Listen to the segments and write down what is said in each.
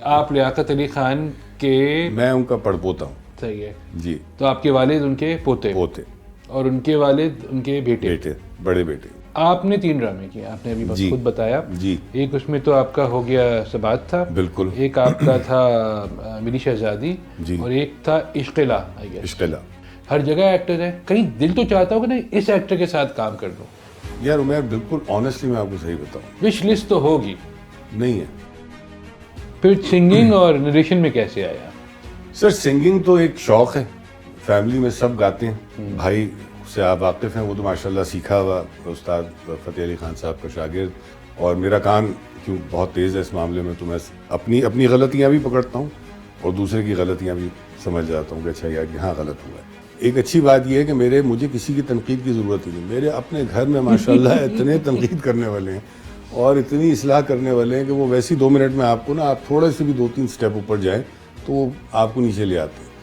آپ لیاقت علی خان کے میں ان کا پڑپوتا ہوں. صحیح ہے جی. تو آپ کے والد ان کے پوتے اور ان کے والد ان کے بیٹے بڑے بیٹے. آپ نے 3 ڈرامے کیے آپ نے ابھی بس خود بتایا. جی. ایک اس میں تو آپ کا ہو گیا سبات تھا, بالکل. ایک آپ کا تھا میری شہزادی, جی. اور ایک تھا عشق لا. عشق لا. ہر جگہ ایکٹر ہے, کہیں دل تو چاہتا ہو کہ نہیں اس ایکٹر کے ساتھ کام کر لوں. یار عمیر بالکل آنیسٹلی میں آپ کو صحیح بتاؤں, وش لسٹ تو ہوگی نہیں ہے. پھر سنگنگ اور نریشن میں کیسے آیا؟ سر سنگنگ تو ایک شوق ہے, فیملی میں سب گاتے ہیں. بھائی سے آپ واقف ہیں, وہ تو ماشاءاللہ سیکھا ہوا استاد فتح علی خان صاحب کا شاگرد, اور میرا کان کیوں بہت تیز ہے اس معاملے میں, تو میں اپنی غلطیاں بھی پکڑتا ہوں اور دوسرے کی غلطیاں بھی سمجھ جاتا ہوں کہ اچھا یار یہاں غلط ہوا ہے. ایک اچھی بات یہ ہے کہ مجھے کسی کی تنقید کی ضرورت ہی نہیں. میرے اپنے گھر میں ماشاءاللہ اتنے تنقید کرنے والے ہیں اور اتنی اصلاح کرنے والے ہیں کہ وہ ویسے 2 منٹ میں آپ کو نا, آپ تھوڑے سے بھی 2-3 سٹیپ اوپر جائیں تو وہ آپ کو نیچے لے آتے ہیں.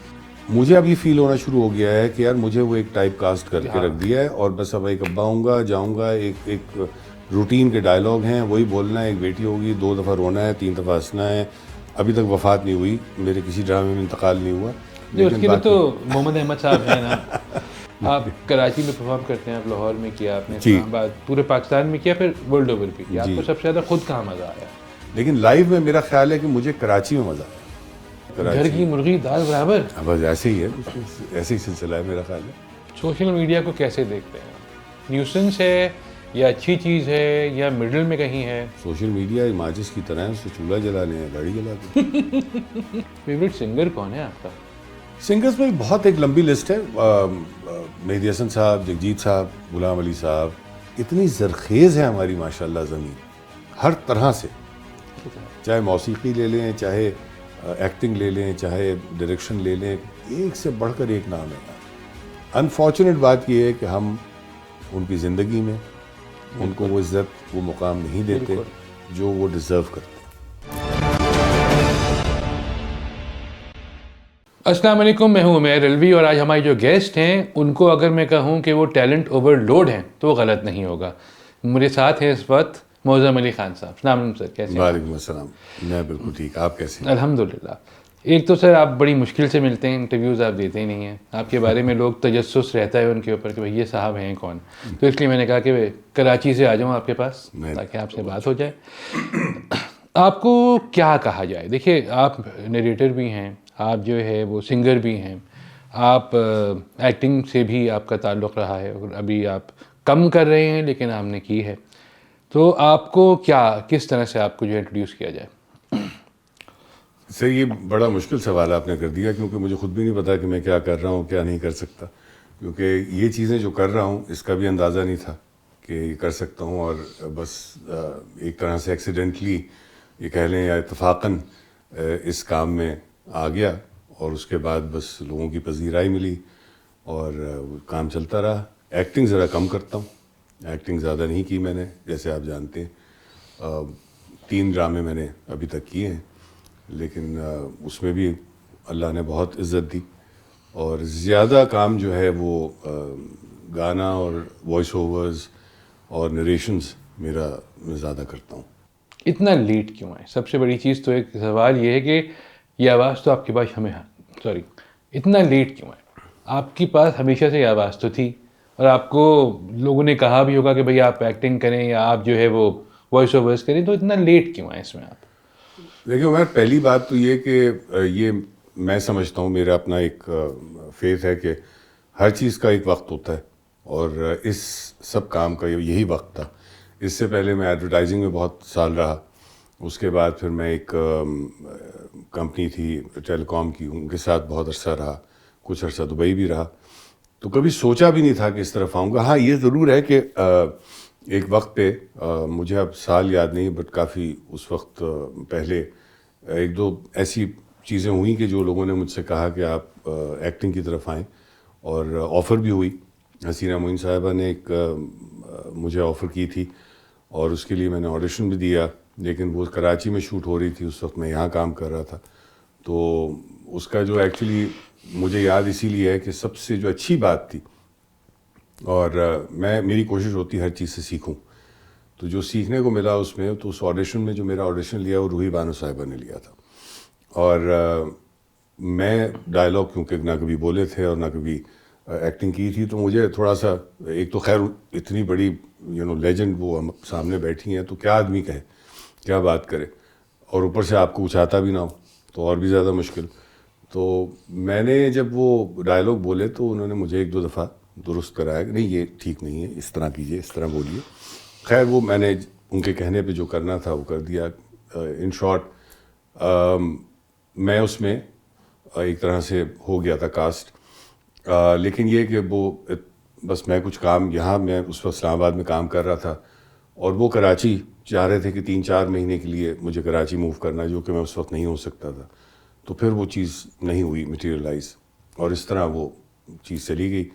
مجھے اب یہ فیل ہونا شروع ہو گیا ہے کہ یار مجھے وہ ایک ٹائپ کاسٹ کر کے رکھ دیا ہے, اور بس اب ایک ابا آؤں گا جاؤں گا, ایک روٹین کے ڈائلاگ ہیں وہی بولنا ہے, ایک بیٹی ہوگی 2 دفعہ رونا ہے 3 دفعہ ہنسنا ہے. ابھی تک وفات نہیں ہوئی, میرے کسی ڈرامے میں انتقال نہیں ہوا. اس کے لیے تو محمد احمد صاحب ہیں نا. آپ کراچی میں پرفارم کرتے ہیں, آپ لاہور میں کیا, آپ نے اسلام آباد پورے پاکستان میں کیا, پھر ورلڈ اوور بھی کیا. آپ کو سب سے زیادہ خود کہاں مزہ آیا؟ لیکن لائیو میں میرا خیال ہے کہ مجھے کراچی میں مزہ آیا. گھر کی مرغی دال برابر, بس ایسے ہی ہے, ایسے ہی سلسلہ ہے میرا خیال ہے. سوشل میڈیا کو کیسے دیکھتے ہیں؟ نیوسنس ہے یا اچھی چیز ہے یا مڈل میں کہیں ہے؟ سوشل میڈیا ماچس کی طرح ہے, اس سے چولہا جلا لیں, گاڑی جلا دیں. فیوریٹ سنگر کون ہے آپ کا؟ سنگرز میں بہت ایک لمبی لسٹ ہے. مہدی حسن صاحب, جگجیت صاحب, غلام علی صاحب. اتنی زرخیز ہے ہماری ماشاءاللہ زمین ہر طرح سے, چاہے موسیقی لے لیں, چاہے ایکٹنگ لے لیں, چاہے ڈائریکشن لے لیں, ایک سے بڑھ کر ایک نام ہے. انفارچونیٹ بات یہ ہے کہ ہم ان کی زندگی میں ان کو وہ عزت وہ مقام نہیں دیتے جو وہ ڈیزرو کرتے. السلام علیکم, میں ہوں عمیر الوی, اور آج ہماری جو گیسٹ ہیں ان کو اگر میں کہوں کہ وہ ٹیلنٹ اوور لوڈ ہیں تو وہ غلط نہیں ہوگا. میرے ساتھ ہیں اس وقت معظم علی خان صاحب. السلام علیکم سر, کیسے ہیں؟ وعلیکم السلام, میں بالکل ٹھیک, آپ کیسے ہیں؟ الحمدللہ. ایک تو سر آپ بڑی مشکل سے ملتے ہیں, انٹرویوز آپ دیتے ہی نہیں ہیں. آپ کے بارے میں لوگ تجسس رہتا ہے ان کے اوپر کہ بھائی یہ صاحب ہیں کون, تو اس لیے میں نے کہا کہ کراچی سے آ جاؤں آپ کے پاس تاکہ آپ سے بات ہو جائے. آپ کو کیا کہا جائے؟ دیکھیے آپ نریٹر بھی ہیں, آپ جو ہے وہ سنگر بھی ہیں, آپ ایکٹنگ سے بھی آپ کا تعلق رہا ہے, اور ابھی آپ کم کر رہے ہیں لیکن آپ نے کی ہے. تو آپ کو کس طرح سے آپ کو جو انٹروڈیوس کیا جائے؟ سر یہ بڑا مشکل سوال آپ نے کر دیا, کیونکہ مجھے خود بھی نہیں پتا کہ میں کیا کر رہا ہوں کیا نہیں کر سکتا, کیونکہ یہ چیزیں جو کر رہا ہوں اس کا بھی اندازہ نہیں تھا کہ یہ کر سکتا ہوں, اور بس ایک طرح سے ایکسیڈنٹلی یہ کہہ لیں یا اتفاقاً اس کام میں آ گیا, اور اس کے بعد بس لوگوں کی پذیرائی ملی اور کام چلتا رہا. ایکٹنگ ذرا کم کرتا ہوں, ایکٹنگ زیادہ نہیں کی میں نے, جیسے آپ جانتے ہیں 3 ڈرامے میں نے ابھی تک کیے ہیں, لیکن اس میں بھی اللہ نے بہت عزت دی, اور زیادہ کام جو ہے وہ گانا اور وائس اوورز اور نریشنز میں زیادہ کرتا ہوں. اتنا لیٹ کیوں ہے؟ سب سے بڑی چیز تو ایک سوال یہ ہے کہ یہ آواز تو آپ کے پاس اتنا لیٹ کیوں ہے؟ آپ کے پاس ہمیشہ سے یہ آواز تو تھی, اور آپ کو لوگوں نے کہا بھی ہوگا کہ بھئی آپ ایکٹنگ کریں یا آپ جو ہے وہ وائس اوورز کریں, تو اتنا لیٹ کیوں ہے اس میں آپ؟ دیکھیں عمر, پہلی بات تو یہ کہ یہ میں سمجھتا ہوں, میرا اپنا ایک فیتھ ہے کہ ہر چیز کا ایک وقت ہوتا ہے, اور اس سب کام کا یہی وقت تھا. اس سے پہلے میں ایڈورٹائزنگ میں بہت سال رہا, اس کے بعد پھر میں ایک کمپنی تھی ٹیلی کام کی, ان کے ساتھ بہت عرصہ رہا, کچھ عرصہ دبئی بھی رہا, تو کبھی سوچا بھی نہیں تھا کہ اس طرف آؤں گا. ہاں یہ ضرور ہے کہ ایک وقت پہ مجھے اب سال یاد نہیں, بٹ کافی اس وقت پہلے 1-2 ایسی چیزیں ہوئیں کہ جو لوگوں نے مجھ سے کہا کہ آپ ایکٹنگ کی طرف آئیں, اور آفر بھی ہوئی. حسینہ معین صاحبہ نے ایک مجھے آفر کی تھی, اور اس کے لیے میں نے آڈیشن بھی دیا, لیکن وہ کراچی میں شوٹ ہو رہی تھی, اس وقت میں یہاں کام کر رہا تھا. تو اس کا جو ایکچولی مجھے یاد اسی لیے ہے کہ سب سے جو اچھی بات تھی, اور میری کوشش ہوتی ہر چیز سے سیکھوں, تو جو سیکھنے کو ملا اس میں, تو اس آڈیشن میں جو میرا آڈیشن لیا وہ روحی بانو صاحبہ نے لیا تھا. اور میں ڈائلاگ کیونکہ نہ کبھی بولے تھے اور نہ کبھی ایکٹنگ کی تھی، تو مجھے تھوڑا سا ایک تو خیر اتنی بڑی لیجنڈ وہ ہم سامنے بیٹھی ہیں تو کیا آدمی کہے، کیا بات کرے، اور اوپر سے آپ کو کچھ آتا بھی نہ ہو تو اور بھی زیادہ مشکل. تو میں نے جب وہ ڈائلاگ بولے تو انہوں نے مجھے 1-2 دفعہ درست کرایا کہ نہیں یہ ٹھیک نہیں ہے، اس طرح کیجیے، اس طرح بولیے. خیر وہ میں نے ان کے کہنے پہ جو کرنا تھا وہ کر دیا. ان شارٹ میں اس میں ایک طرح سے ہو گیا تھا کاسٹ. لیکن یہ کہ وہ بس میں کچھ کام یہاں، میں اس وقت اسلام آباد میں کام کر رہا تھا اور وہ کراچی چاہ رہے تھے کہ 3-4 مہینے کے لیے مجھے کراچی موو کرنا، جو کہ میں اس وقت نہیں ہو سکتا تھا. تو پھر وہ چیز نہیں ہوئی مٹیریلائز، اور اس طرح وہ چیز چلی گئی.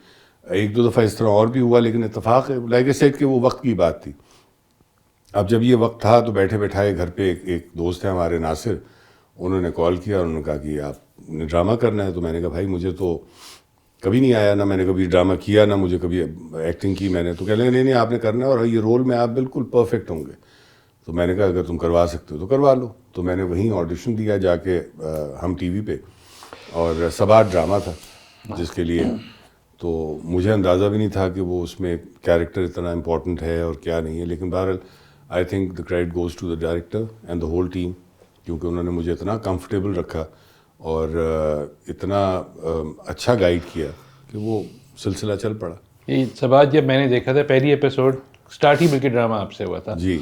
1-2 دفعہ اس طرح اور بھی ہوا، لیکن اتفاق ہے لائک اے سیٹ کہ وہ وقت کی بات تھی. اب جب یہ وقت تھا تو بیٹھے بیٹھائے گھر پہ ایک دوست ہیں ہمارے ناصر، انہوں نے کال کیا اور انہوں نے کہا کہ آپ نے ڈرامہ کرنا ہے. تو میں نے کہا بھائی مجھے تو کبھی نہیں آیا، نہ میں نے کبھی ڈرامہ کیا، نہ مجھے کبھی ایکٹنگ کی میں نے. تو کہنے لگے نہیں آپ نے کرنا ہے اور یہ رول میں آپ بالکل پرفیکٹ ہوں گے. تو میں نے کہا اگر تم کروا سکتے ہو تو کروا لو. تو میں نے وہیں آڈیشن دیا جا کے ہم ٹی وی پہ، اور سبات ڈرامہ تھا جس کے لیے تو مجھے اندازہ بھی نہیں تھا کہ وہ اس میں کیریکٹر اتنا امپورٹنٹ ہے اور کیا نہیں ہے. لیکن بہرحال I think the credit goes to the director and the whole team, کیونکہ انہوں نے مجھے اتنا کمفرٹیبل رکھا اور اتنا اچھا گائیڈ کیا کہ وہ سلسلہ چل پڑا. یہ سبات جب میں نے دیکھا تھا پہلی ایپیسوڈ اسٹارٹ ہی بلکہ ڈرامہ آپ سے ہوا تھا جی.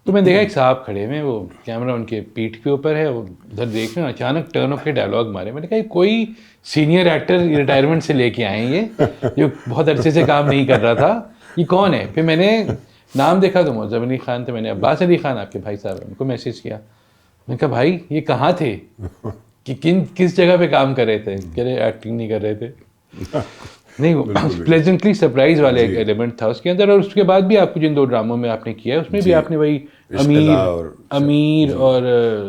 تو میں دیکھا ایک صاحب کھڑے ہوئے، وہ کیمرہ ان کے پیٹھ کے اوپر ہے، وہ ادھر دیکھ رہے ہیں، اچانک ٹرن ہو کے ڈائلاگ مارے. میں نے کہا کوئی سینئر ایکٹر ریٹائرمنٹ سے لے کے آئے یہ جو بہت عرصے سے کام نہیں کر رہا تھا، یہ کون ہے؟ پھر میں نے نام دیکھا تو معظم علی خان تھے. میں نے عباس علی خان آپ کے بھائی صاحب ان کو میسیج کیا. میں نے کہا بھائی یہ کہاں تھے، کہ کس جگہ پہ کام کر رہے تھے؟ کہہ رہے ایکٹنگ نہیں کر رہے تھے. نہیں پلیزنٹلی سرپرائز والا ایک ایلیمنٹ تھا اس کے اندر. اور اس کے بعد بھی آپ کو جن 2 ڈراموں میں آپ نے کیا ہے اس میں بھی آپ نے وہی امیر اور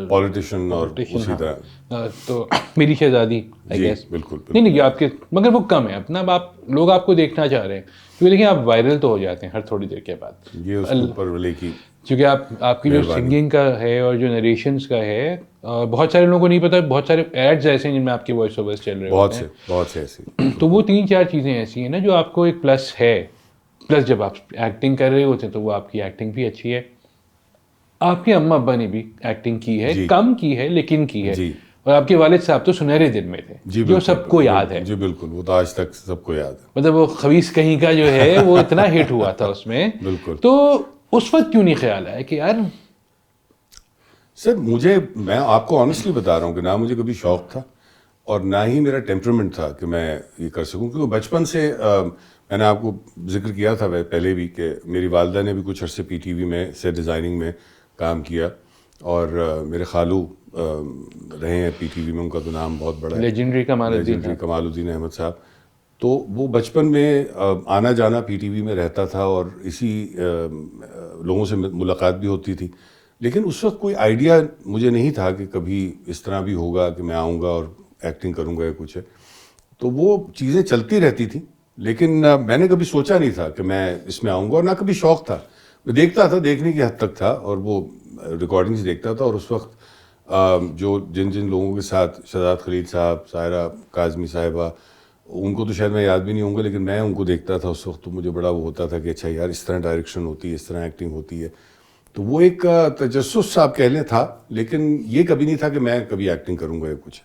پولیٹیشین اور اسی طرح تو میری شہزادی آئی گیس بالکل نہیں آپ کے، مگر وہ کم ہے اپنا. آپ لوگ آپ کو دیکھنا چاہ رہے ہیں کیونکہ دیکھیں آپ وائرل تو ہو جاتے ہیں ہر تھوڑی دیر کے بعد. یہ اس کے اوپر والے کی کیونکہ آپ کی جو سنگنگ کا ہے اور جو نریشنس کا ہے، بہت سارے لوگوں کو نہیں پتا، بہت سارے ایڈز ایسے ہیں جن میں آپ کے وائس اوورس چل رہے ہوتے ہیں، بہت سے ایسی. تو وہ 3-4 چیزیں ایسی ہیں نا جو آپ کو ایک پلس ہے. پلس جب آپ ایکٹنگ کر رہے ہوتے ہیں تو وہ آپ کی ایکٹنگ بھی اچھی ہے. آپ کے اماں ابا نے بھی ایکٹنگ کی ہے، کم کی ہے لیکن کی ہے. اور آپ کے والد صاحب تو سنہرے دن میں تھے جو سب کو یاد ہے. جی بالکل، وہ تو آج تک سب کو یاد ہے. مطلب وہ خبیث کہیں کا جو ہے وہ اتنا ہٹ ہوا تھا اس میں. بالکل. تو اس وقت کیوں نہیں خیال آیا کہ یار سر میں آپ کو آنیسٹلی بتا رہا ہوں کہ نہ مجھے کبھی شوق تھا اور نہ ہی میرا ٹیمپرمنٹ تھا کہ میں یہ کر سکوں. کیونکہ بچپن سے میں نے آپ کو ذکر کیا تھا پہلے بھی کہ میری والدہ نے بھی کچھ عرصے پی ٹی وی میں سیٹ ڈیزائننگ میں کام کیا، اور میرے خالو رہے ہیں پی ٹی وی میں، ان کا تو نام بہت بڑا ہے، لیجنڈری کمال الدین احمد صاحب. تو وہ بچپن میں آنا جانا پی ٹی وی میں رہتا تھا اور اسی لوگوں سے ملاقات بھی ہوتی تھی. لیکن اس وقت کوئی آئیڈیا مجھے نہیں تھا کہ کبھی اس طرح بھی ہوگا کہ میں آؤں گا اور ایکٹنگ کروں گا یا کچھ ہے. تو وہ چیزیں چلتی رہتی تھیں، لیکن میں نے کبھی سوچا نہیں تھا کہ میں اس میں آؤں گا، اور نہ کبھی شوق تھا. میں دیکھتا تھا، دیکھنے کی حد تک تھا، اور وہ ریکارڈنگز دیکھتا تھا. اور اس وقت جو جن لوگوں کے ساتھ شہزاد خلیل صاحب، سائرہ کاظمی صاحبہ، ان کو تو شاید میں یاد بھی نہیں ہوں گا، لیکن میں ان کو دیکھتا تھا اس وقت. تو مجھے بڑا وہ ہوتا تھا کہ اچھا یار اس طرح ڈائریکشن ہوتی ہے، اس طرح ایکٹنگ ہوتی ہے. تو وہ ایک تجسس صاحب کہہ لیں تھا، لیکن یہ کبھی نہیں تھا کہ میں کبھی ایکٹنگ کروں گا یا کچھ.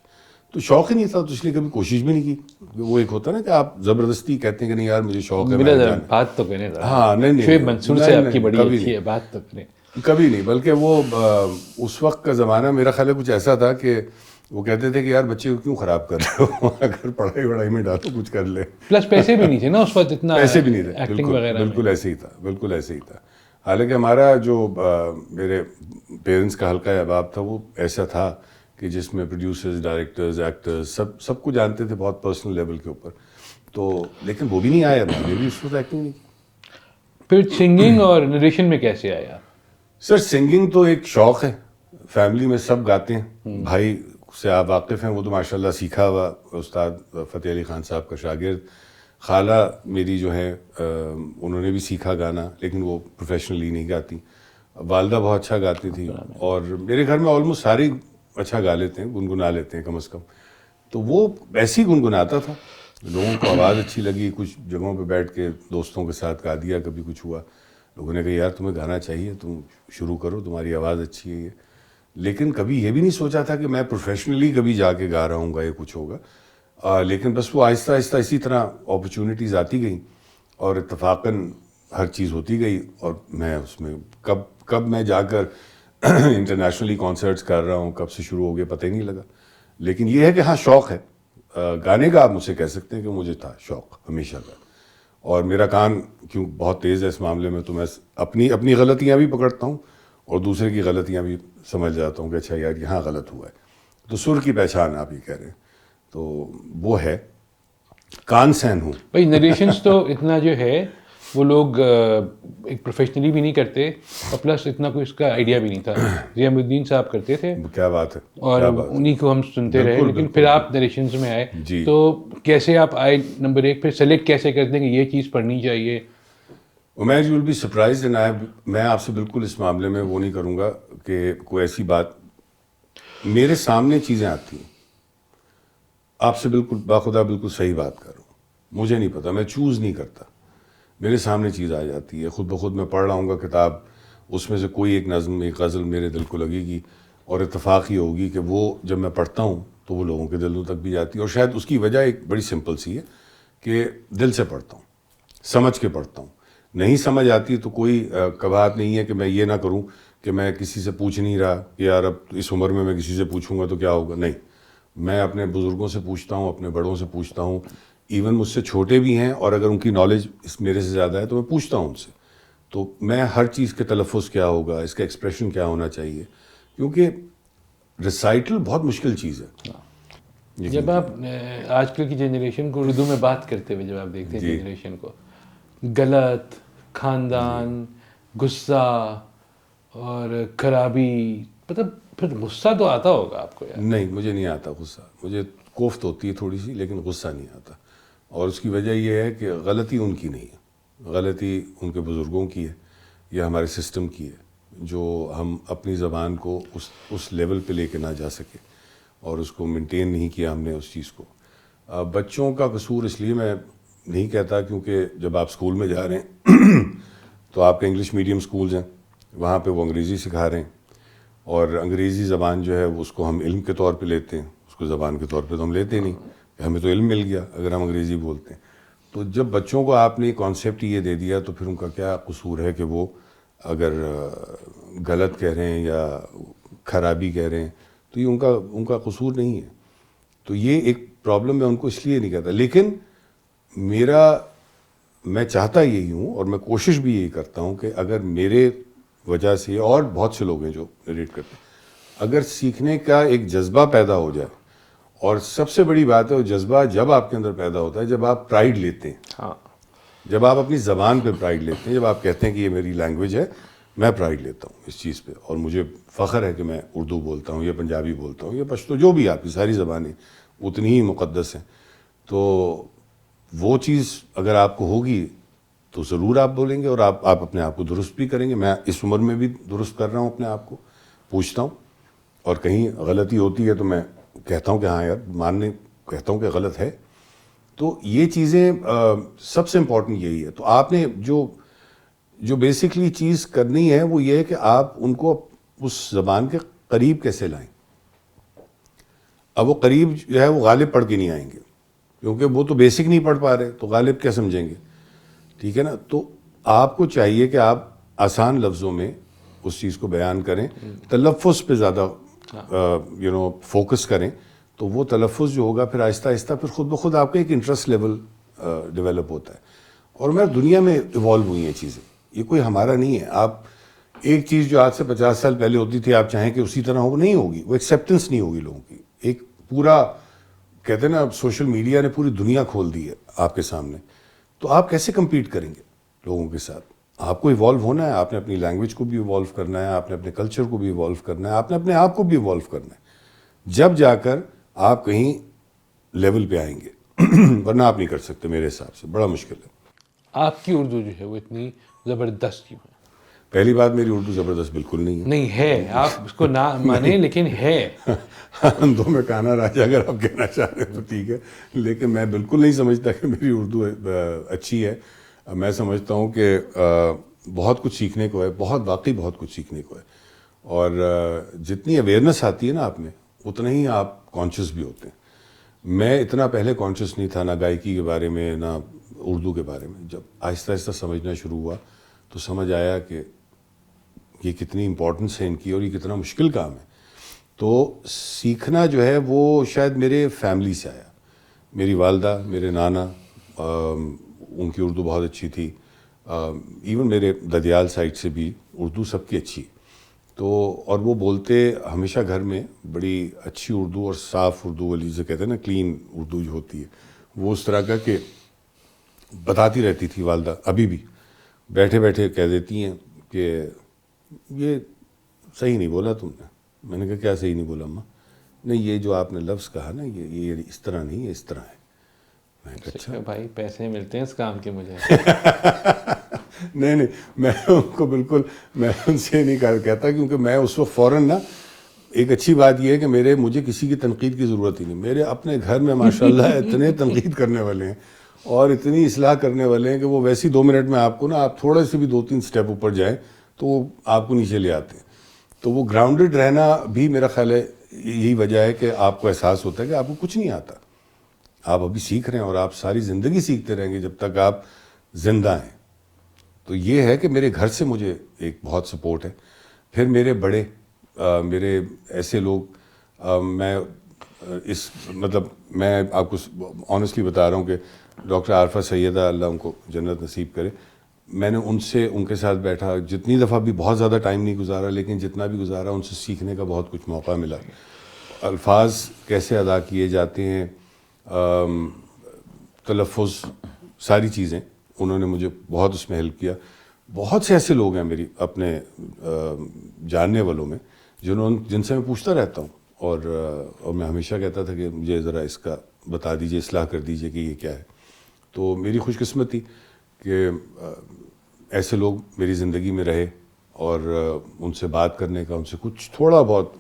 تو شوق ہی نہیں تھا، تو اس لیے کبھی کوشش بھی نہیں کی. وہ ایک ہوتا نا کہ آپ زبردستی کہتے ہیں کہ نہیں یار مجھے شوق ہے، بات تو کریں. ہاں نہیں شعیب منصور سے آپ کی بڑی اچھی ہے، بات تو کریں. کبھی نہیں، بلکہ وہ اس وقت کا زمانہ میرا خیال ہے کچھ ایسا تھا کہ وہ کہتے تھے کہ یار بچے کو کیوں خراب کر رہے ہو، اگر پڑھائی میں ڈالو کچھ کر لے. پلس پیسے بھی نہیں تھے نا اس وقت، اتنا پیسے بھی نہیں تھے. بالکل ایسے ہی تھا. حالانکہ ہمارا جو میرے پیرنٹس کا حلقہ احباب تھا وہ ایسا تھا کہ جس میں پروڈیوسرز، ڈائریکٹرز، ایکٹرز سب کو جانتے تھے بہت پرسنل لیول کے اوپر. تو لیکن وہ بھی نہیں آیا، میں نے بھی اس وقت ایکٹنگ نہیں کی. پھر سنگنگ اور نریشن میں کیسے آیا؟ سر سنگنگ تو ایک شوق ہے، فیملی میں سب گاتے ہیں. بھائی سے آپ واقف ہیں، وہ تو ماشاء اللہ سیکھا ہوا استاد فتح علی خان صاحب کا شاگرد. خالہ میری جو ہے انہوں نے بھی سیکھا گانا، لیکن وہ پروفیشنلی نہیں گاتی. والدہ بہت اچھا گاتی تھی، اور میرے گھر میں آلموسٹ ساری اچھا گا لیتے ہیں, گنگنا لیتے ہیں کم از کم. تو وہ ایسے ہی گنگناتا تھا, لوگوں کو آواز اچھی لگی, کچھ جگہوں پہ بیٹھ کے دوستوں کے ساتھ گا دیا, کبھی کچھ ہوا, لوگوں نے کہا یار تمہیں گانا چاہیے, تم شروع کرو, تمہاری آواز اچھی ہے یہ. لیکن کبھی یہ بھی نہیں سوچا تھا کہ میں پروفیشنلی کبھی جا کے گا رہا ہوں گا یا کچھ ہوگا. لیکن بس وہ آہستہ آہستہ اسی طرح اپرچونیٹیز آتی گئیں اور اتفاقاً ہر چیز ہوتی گئی, اور میں اس میں کب میں جا کر انٹرنیشنلی کانسرٹس کر رہا ہوں, کب سے شروع ہو گیا پتہ ہی نہیں لگا. لیکن یہ ہے کہ ہاں شوق ہے گانے کا, آپ مجھ سے کہہ سکتے ہیں کہ مجھے تھا شوق ہمیشہ کا, اور میرا کان کیوں بہت تیز ہے اس معاملے میں, تو میں اپنی غلطیاں بھی پکڑتا ہوں اور دوسرے کی غلطیاں بھی سمجھ جاتا ہوں کہ اچھا یار یہاں غلط ہوا ہے. تو سر کی پہچان آپ یہ کہہ رہے ہیں, تو وہ ہے, کان سین ہوں. بھائی نریشنس تو اتنا جو ہے وہ لوگ ایک پروفیشنلی بھی نہیں کرتے, اور پلس اتنا کوئی اس کا آئیڈیا بھی نہیں تھا. ضیاء الدین صاحب کرتے تھے, کیا بات ہے, اور انہی کو ہم سنتے رہے. لیکن پھر آپ نریشنز میں آئے, تو کیسے آپ آئے نمبر ایک, پھر سلیکٹ کیسے کرتے ہیں کہ یہ چیز پڑھنی چاہیے؟ Umair you will be surprised, and میں آپ سے بالکل اس معاملے میں وہ نہیں کروں گا کہ کوئی ایسی بات, میرے سامنے چیزیں آتی ہیں, آپ سے بالکل باخدا بالکل صحیح بات کر رہا ہوں, مجھے نہیں پتا, میں چوز نہیں کرتا, میرے سامنے چیز آ جاتی ہے خود بخود. میں پڑھ رہا ہوں گا کتاب, اس میں سے کوئی ایک نظم, ایک غزل میرے دل کو لگے گی, اور اتفاق ہی ہوگی کہ وہ جب میں پڑھتا ہوں تو وہ لوگوں کے دلوں تک بھی جاتی ہے. اور شاید اس کی وجہ ایک بڑی سمپل سی ہے کہ دل سے پڑھتا ہوں, سمجھ کے پڑھتا ہوں. نہیں سمجھ آتی تو کوئی کباہت نہیں ہے کہ میں یہ نہ کروں کہ میں کسی سے پوچھ نہیں رہا کہ یار اب اس عمر میں کسی سے پوچھوں گا تو کیا ہوگا. نہیں, میں اپنے بزرگوں سے پوچھتا ہوں, اپنے بڑوں سے پوچھتا ہوں, ایون مجھ سے چھوٹے بھی ہیں, اور اگر ان کی نالج اس میرے سے زیادہ ہے تو میں پوچھتا ہوں ان سے. تو میں ہر چیز کے تلفظ کیا ہوگا, اس کا ایکسپریشن کیا ہونا چاہیے, کیونکہ ریسائٹل بہت مشکل چیز ہے. جب آپ آج کل کی جنریشن کو اردو میں بات کرتے ہوئے جب آپ دیکھتے ہیں جنریشن کو, غلط, خاندان, غصہ اور خرابی, مطلب پھر غصہ تو آتا ہوگا آپ کو یار؟ نہیں, مجھے نہیں آتا غصہ, مجھے کوفت ہوتی ہے تھوڑی سی, لیکن غصہ نہیں آتا. اور اس کی وجہ یہ ہے کہ غلطی ان کی نہیں ہے, غلطی ان کے بزرگوں کی ہے یا ہمارے سسٹم کی ہے, جو ہم اپنی زبان کو اس لیول پہ لے کے نہ جا سکے اور اس کو مینٹین نہیں کیا ہم نے اس چیز کو. بچوں کا قصور اس لیے میں نہیں کہتا کیونکہ جب آپ اسکول میں جا رہے ہیں تو آپ کے انگلش میڈیم اسکولز ہیں, وہاں پہ وہ انگریزی سکھا رہے ہیں, اور انگریزی زبان جو ہے اس کو ہم علم کے طور پہ لیتے ہیں, اس کو زبان کے طور پہ تو ہم لیتے نہیں, ہمیں تو علم مل گیا اگر ہم انگریزی بولتے ہیں. تو جب بچوں کو آپ نے کانسیپٹ یہ دے دیا تو پھر ان کا کیا قصور ہے کہ وہ اگر غلط کہہ رہے ہیں یا خرابی کہہ رہے ہیں تو یہ ان کا قصور نہیں ہے. تو یہ ایک پرابلم میں ان کو اس لیے نہیں کہتا. لیکن میں چاہتا یہی ہوں, اور میں کوشش بھی یہی کرتا ہوں کہ اگر میرے وجہ سے, اور بہت سے لوگ ہیں جو ریلیٹ کرتے ہیں, اگر سیکھنے کا ایک جذبہ پیدا ہو جائے, اور سب سے بڑی بات ہے وہ جذبہ جب آپ کے اندر پیدا ہوتا ہے جب آپ پرائیڈ لیتے ہیں. ہاں, جب آپ اپنی زبان پہ پرائیڈ لیتے ہیں, جب آپ کہتے ہیں کہ یہ میری لینگویج ہے, میں پرائیڈ لیتا ہوں اس چیز پہ, اور مجھے فخر ہے کہ میں اردو بولتا ہوں یا پنجابی بولتا ہوں یا پشتو, جو بھی آپ کی ساری زبانیں اتنی ہی مقدس ہیں. تو وہ چیز اگر آپ کو ہوگی تو ضرور آپ بولیں گے, اور آپ اپنے آپ کو درست بھی کریں گے. میں اس عمر میں بھی درست کر رہا ہوں اپنے آپ کو, پوچھتا ہوں, اور کہیں غلطی ہوتی ہے تو میں کہتا ہوں کہ ہاں یار کہتا ہوں کہ غلط ہے. تو یہ چیزیں سب سے امپورٹنٹ یہی ہے. تو آپ نے جو بیسکلی چیز کرنی ہے وہ یہ ہے کہ آپ ان کو اس زبان کے قریب کیسے لائیں. اب وہ قریب جو ہے وہ غالب پڑھ کے نہیں آئیں گے, کیونکہ وہ تو بیسک نہیں پڑھ پا رہے, تو غالب کیا سمجھیں گے, ٹھیک ہے نا. تو آپ کو چاہیے کہ آپ آسان لفظوں میں اس چیز کو بیان کریں, تلفظ پہ زیادہ فوکس کریں, تو وہ تلفظ جو ہوگا پھر آہستہ آہستہ پھر خود بخود آپ کا ایک انٹرسٹ لیول ڈیولپ ہوتا ہے. اور دنیا میں ایوالو ہوئی ہیں چیزیں, یہ کوئی ہمارا نہیں ہے. آپ ایک چیز جو آج سے 50 سال پہلے ہوتی تھی آپ چاہیں کہ اسی طرح ہو, نہیں ہوگی, وہ ایکسیپٹنس نہیں ہوگی لوگوں کی. ایک پورا کہتے ہیں نا سوشل میڈیا نے پوری دنیا کھول دی ہے آپ کے سامنے, تو آپ کیسے کمپیٹ کریں گے لوگوں کے ساتھ. آپ کو ایوالو ہونا ہے, آپ نے اپنی لینگویج کو بھی ایوالو کرنا ہے, آپ نے اپنے کلچر کو بھی ایوالو کرنا ہے, آپ نے اپنے آپ کو بھی ایوالو کرنا ہے, جب جا کر آپ کہیں لیول پہ آئیں گے. ورنہ آپ نہیں کر سکتے, میرے حساب سے بڑا مشکل ہے. آپ کی اردو جو ہے وہ اتنی زبردست کیوں ہے؟ پہلی بات میری اردو زبردست بالکل نہیں ہے. نہیں ہے، آپ اس کو نہ مانیں لیکن ہے. اندھوں میں کانا راجا اگر آپ کہنا چاہ رہے ہیں تو ٹھیک ہے، لیکن میں بالکل نہیں سمجھتا کہ میری اردو اچھی ہے. میں سمجھتا ہوں کہ بہت کچھ سیکھنے کو ہے، واقعی بہت کچھ سیکھنے کو ہے. اور جتنی اویئرنیس آتی ہے نا آپ میں، اتنا ہی آپ کانشیس بھی ہوتے ہیں. میں اتنا پہلے کانشیس نہیں تھا، نہ گائکی کے بارے میں نہ اردو کے بارے میں. جب آہستہ آہستہ سمجھنا شروع ہوا تو سمجھ آیا کہ یہ کتنی امپورٹنس ہے ان کی اور یہ کتنا مشکل کام ہے. تو سیکھنا جو ہے وہ شاید میرے فیملی سے آیا. میری والدہ، میرے نانا، ان کی اردو بہت اچھی تھی. ایون میرے ددیال سائڈ سے بھی اردو سب کی اچھی. تو اور وہ بولتے ہمیشہ گھر میں بڑی اچھی اردو اور صاف اردو والی جسے کہتے ہیں نا کلین اردو جو ہوتی ہے، وہ اس طرح کا کہ بتاتی رہتی تھی والدہ. ابھی بھی بیٹھے بیٹھے کہہ دیتی ہیں کہ یہ صحیح نہیں بولا تم نے. میں نے کہا کیا صحیح نہیں بولا اماں؟ نہیں، یہ جو آپ نے لفظ کہا نا، یہ اس طرح نہیں ہے، اس طرح ہے. میں نے کہا اچھا بھائی پیسے ملتے ہیں اس کام کے مجھے. نہیں، میں ان کو بالکل میں ان سے نہیں کہتا، کیونکہ میں اس وقت فوراً نا، ایک اچھی بات یہ ہے کہ مجھے کسی کی تنقید کی ضرورت ہی نہیں. میرے اپنے گھر میں ماشاءاللہ اتنے تنقید کرنے والے ہیں اور اتنی اصلاح کرنے والے ہیں کہ وہ ویسے 2 منٹ میں آپ کو نا، آپ تھوڑے سے بھی 2-3 سٹیپ اوپر جائیں تو وہ آپ کو نیچے لے آتے ہیں. تو وہ گراؤنڈڈ رہنا بھی میرا خیال ہے یہی وجہ ہے کہ آپ کو احساس ہوتا ہے کہ آپ کو کچھ نہیں آتا. آپ ابھی سیکھ رہے ہیں اور آپ ساری زندگی سیکھتے رہیں گے جب تک آپ زندہ ہیں. تو یہ ہے کہ میرے گھر سے مجھے ایک بہت سپورٹ ہے. پھر میرے بڑے، میرے ایسے لوگ، میں میں آپ کو آنیسٹلی بتا رہا ہوں کہ ڈاکٹر عارفہ سیدہ، اللہ ان کو جنت نصیب کرے، میں نے ان کے ساتھ بیٹھا جتنی دفعہ بھی، بہت زیادہ ٹائم نہیں گزارا لیکن جتنا بھی گزارا ان سے سیکھنے کا بہت کچھ موقع ملا. الفاظ کیسے ادا کیے جاتے ہیں، تلفظ، ساری چیزیں انہوں نے مجھے بہت اس میں ہیلپ کیا. بہت سے ایسے لوگ ہیں میری اپنے جاننے والوں میں جن سے میں پوچھتا رہتا ہوں اور میں ہمیشہ کہتا تھا کہ مجھے ذرا اس کا بتا دیجئے، اصلاح کر دیجئے کہ یہ کیا ہے. تو میری خوش قسمتی کہ ایسے لوگ میری زندگی میں رہے اور ان سے بات کرنے کا، ان سے کچھ تھوڑا بہت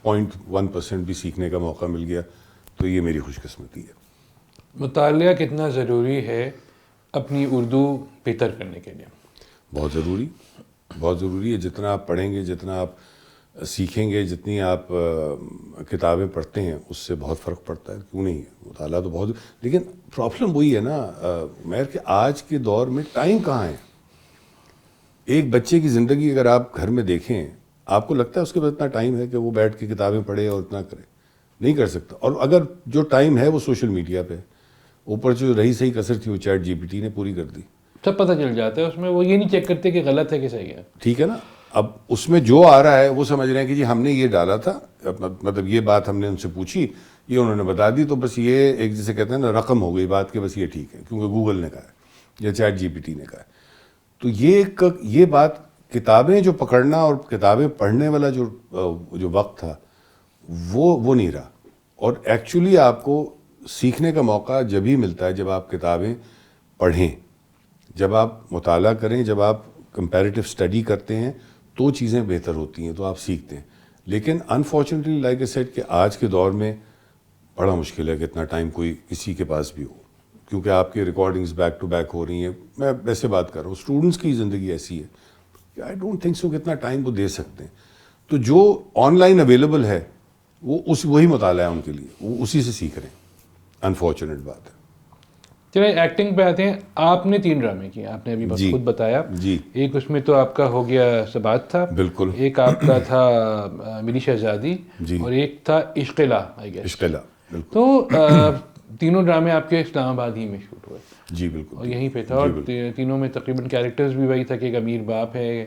0.1% بھی سیکھنے کا موقع مل گیا. تو یہ میری خوش قسمتی ہے. مطالعہ کتنا ضروری ہے اپنی اردو بہتر کرنے کے لیے؟ بہت ضروری ہے. جتنا آپ پڑھیں گے، جتنا آپ سیکھیں گے، جتنی آپ کتابیں پڑھتے ہیں، اس سے بہت فرق پڑتا ہے. کیوں نہیں؟ مطالعہ تو بہت، لیکن پرابلم وہی ہے نا مہر کہ آج کے دور میں ٹائم کہاں ہے. ایک بچے کی زندگی اگر آپ گھر میں دیکھیں، آپ کو لگتا ہے اس کے پاس اتنا ٹائم ہے کہ وہ بیٹھ کے کتابیں پڑھے اور اتنا کرے؟ نہیں کر سکتا. اور اگر جو ٹائم ہے وہ سوشل میڈیا پہ، اوپر جو رہی صحیح کسر تھی وہ چیٹ GPT نے پوری کر دی. سب پتہ چل جاتا ہے اس میں. وہ یہ نہیں چیک کرتے کہ غلط ہے کہ صحیح ہے. ٹھیک ہے نا. اب اس میں جو آ رہا ہے وہ سمجھ رہے ہیں کہ جی ہم نے یہ ڈالا تھا، مطلب یہ بات ہم نے ان سے پوچھی، یہ انہوں نے بتا دی، تو بس یہ ایک جسے کہتے ہیں نا رقم ہو گئی بات کہ بس یہ ٹھیک ہے کیونکہ گوگل نے کہا ہے یا چیٹ GPT نے کہا ہے. تو یہ بات، کتابیں جو پکڑنا اور کتابیں پڑھنے والا جو وقت تھا وہ نہیں رہا. اور ایکچولی آپ کو سیکھنے کا موقع جب ہی ملتا ہے جب آپ کتابیں پڑھیں، جب آپ مطالعہ کریں، جب آپ کمپیریٹیو اسٹڈی کرتے ہیں تو چیزیں بہتر ہوتی ہیں، تو آپ سیکھتے ہیں. لیکن انفارچونیٹلی لائک اے سیڈ کہ آج کے دور میں بڑا مشکل ہے کہ اتنا ٹائم کوئی کسی کے پاس بھی ہو، کیونکہ آپ کی ریکارڈنگز بیک ٹو بیک ہو رہی ہیں. میں ویسے بات کر رہا ہوں، اسٹوڈنٹس کی زندگی ایسی ہے کہ آئی ڈونٹ تھنک سو کہ اتنا ٹائم وہ دے سکتے ہیں. تو جو آن لائن اویلیبل ہے وہی مطالعہ ہے ان کے لیے، وہ اسی سے سیکھ رہے ہیں. انفارچونیٹ بات ہے. چلے ایکٹنگ پہ آتے ہیں. آپ نے 3 ڈرامے کیے، آپ نے ابھی بس خود بتایا. جی. ایک اس میں تو آپ کا ہو گیا سبات تھا، بالکل. ایک آپ کا تھا میری شہزادی، اور ایک تھا عشق لا، آئی گیس. عشق لا، بالکل. تو تینوں ڈرامے آپ کے اسلام آباد ہی میں شوٹ ہوئے. جی بالکل. اور یہیں پہ تھا. اور تینوں میں تقریباً کیریکٹرز بھی وہی تھا کہ ایک امیر باپ ہے،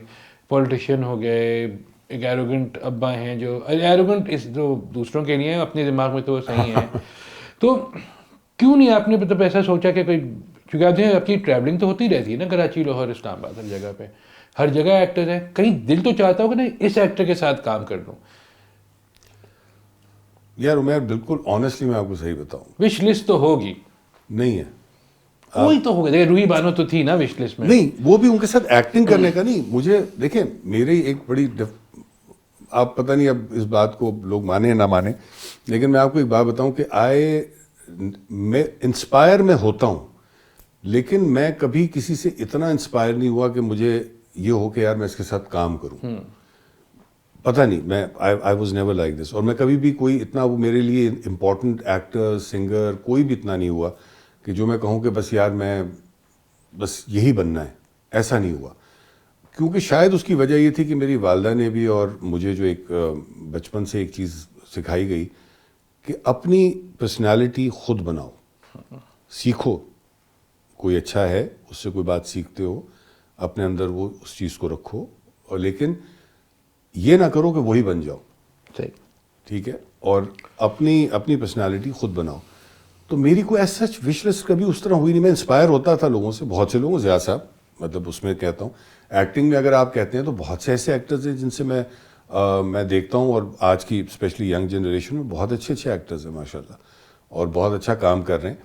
پولیٹیشین ہو گئے، ایک ایروگنٹ ابا ہیں جو ایروگنٹ جو دوسروں کے لیے ہیں، اپنے دماغ میں تو وہ صحیح ہیں. تو کیوں نہیں آپ نے مطلب ایسا سوچا کہ کوئی، کیونکہ آپ کی ٹریولنگ تو ہوتی رہتی ہے نا، کراچی، لاہور، اسلام آباد، ہر جگہ پہ، ہر جگہ ایکٹر ہیں، کہیں دل تو چاہتا ہو کہ نہیں اس ایکٹر کے ساتھ کام کر لوں؟ یار عمیر بالکل آنیسٹلی میں آپ کو صحیح بتاؤں، وش لسٹ تو ہوگی. نہیں ہے. کوئی تو ہوگا. دیکھیں روہی بانو تو تھی نا وش لسٹ میں. نہیں وہ بھی ان کے ساتھ ایکٹنگ کرنے کا نہیں. مجھے دیکھیں میری ایک بڑی آپ پتہ نہیں اب اس بات کو لوگ مانیں نہ مانیں, لیکن میں آپ کو ایک بات بتاؤں کہ میں انسپائر میں ہوتا ہوں, لیکن میں کبھی کسی سے اتنا انسپائر نہیں ہوا کہ مجھے یہ ہو کہ یار میں اس کے ساتھ کام کروں. پتہ نہیں, میں I was never like this. اور میں کبھی بھی کوئی اتنا وہ میرے لیے امپورٹنٹ ایکٹر سنگر کوئی بھی اتنا نہیں ہوا کہ جو میں کہوں کہ بس یار میں بس یہی بننا ہے, ایسا نہیں ہوا. کیونکہ شاید اس کی وجہ یہ تھی کہ میری والدہ نے بھی اور مجھے جو ایک بچپن سے ایک چیز سکھائی گئی کہ اپنی پرسنالٹی خود بناؤ, سیکھو. کوئی اچھا ہے اس سے کوئی بات سیکھتے ہو, اپنے اندر وہ اس چیز کو رکھو, اور لیکن یہ نہ کرو کہ وہی بن جاؤ. ٹھیک ہے, اور اپنی پرسنالٹی خود بناؤ. تو میری کوئی ایسا وش لسٹ کبھی اس طرح ہوئی نہیں. میں انسپائر ہوتا تھا لوگوں سے, بہت سے لوگوں, زیاد صاحب مطلب اس میں کہتا ہوں. ایکٹنگ میں اگر آپ کہتے ہیں تو بہت سے ایسے ایکٹرز ہیں جن سے میں دیکھتا ہوں, اور آج کی اسپیشلی ینگ جنریشن میں بہت اچھے ایکٹرز ہیں ماشاء اللہ, اور بہت اچھا کام کر رہے ہیں.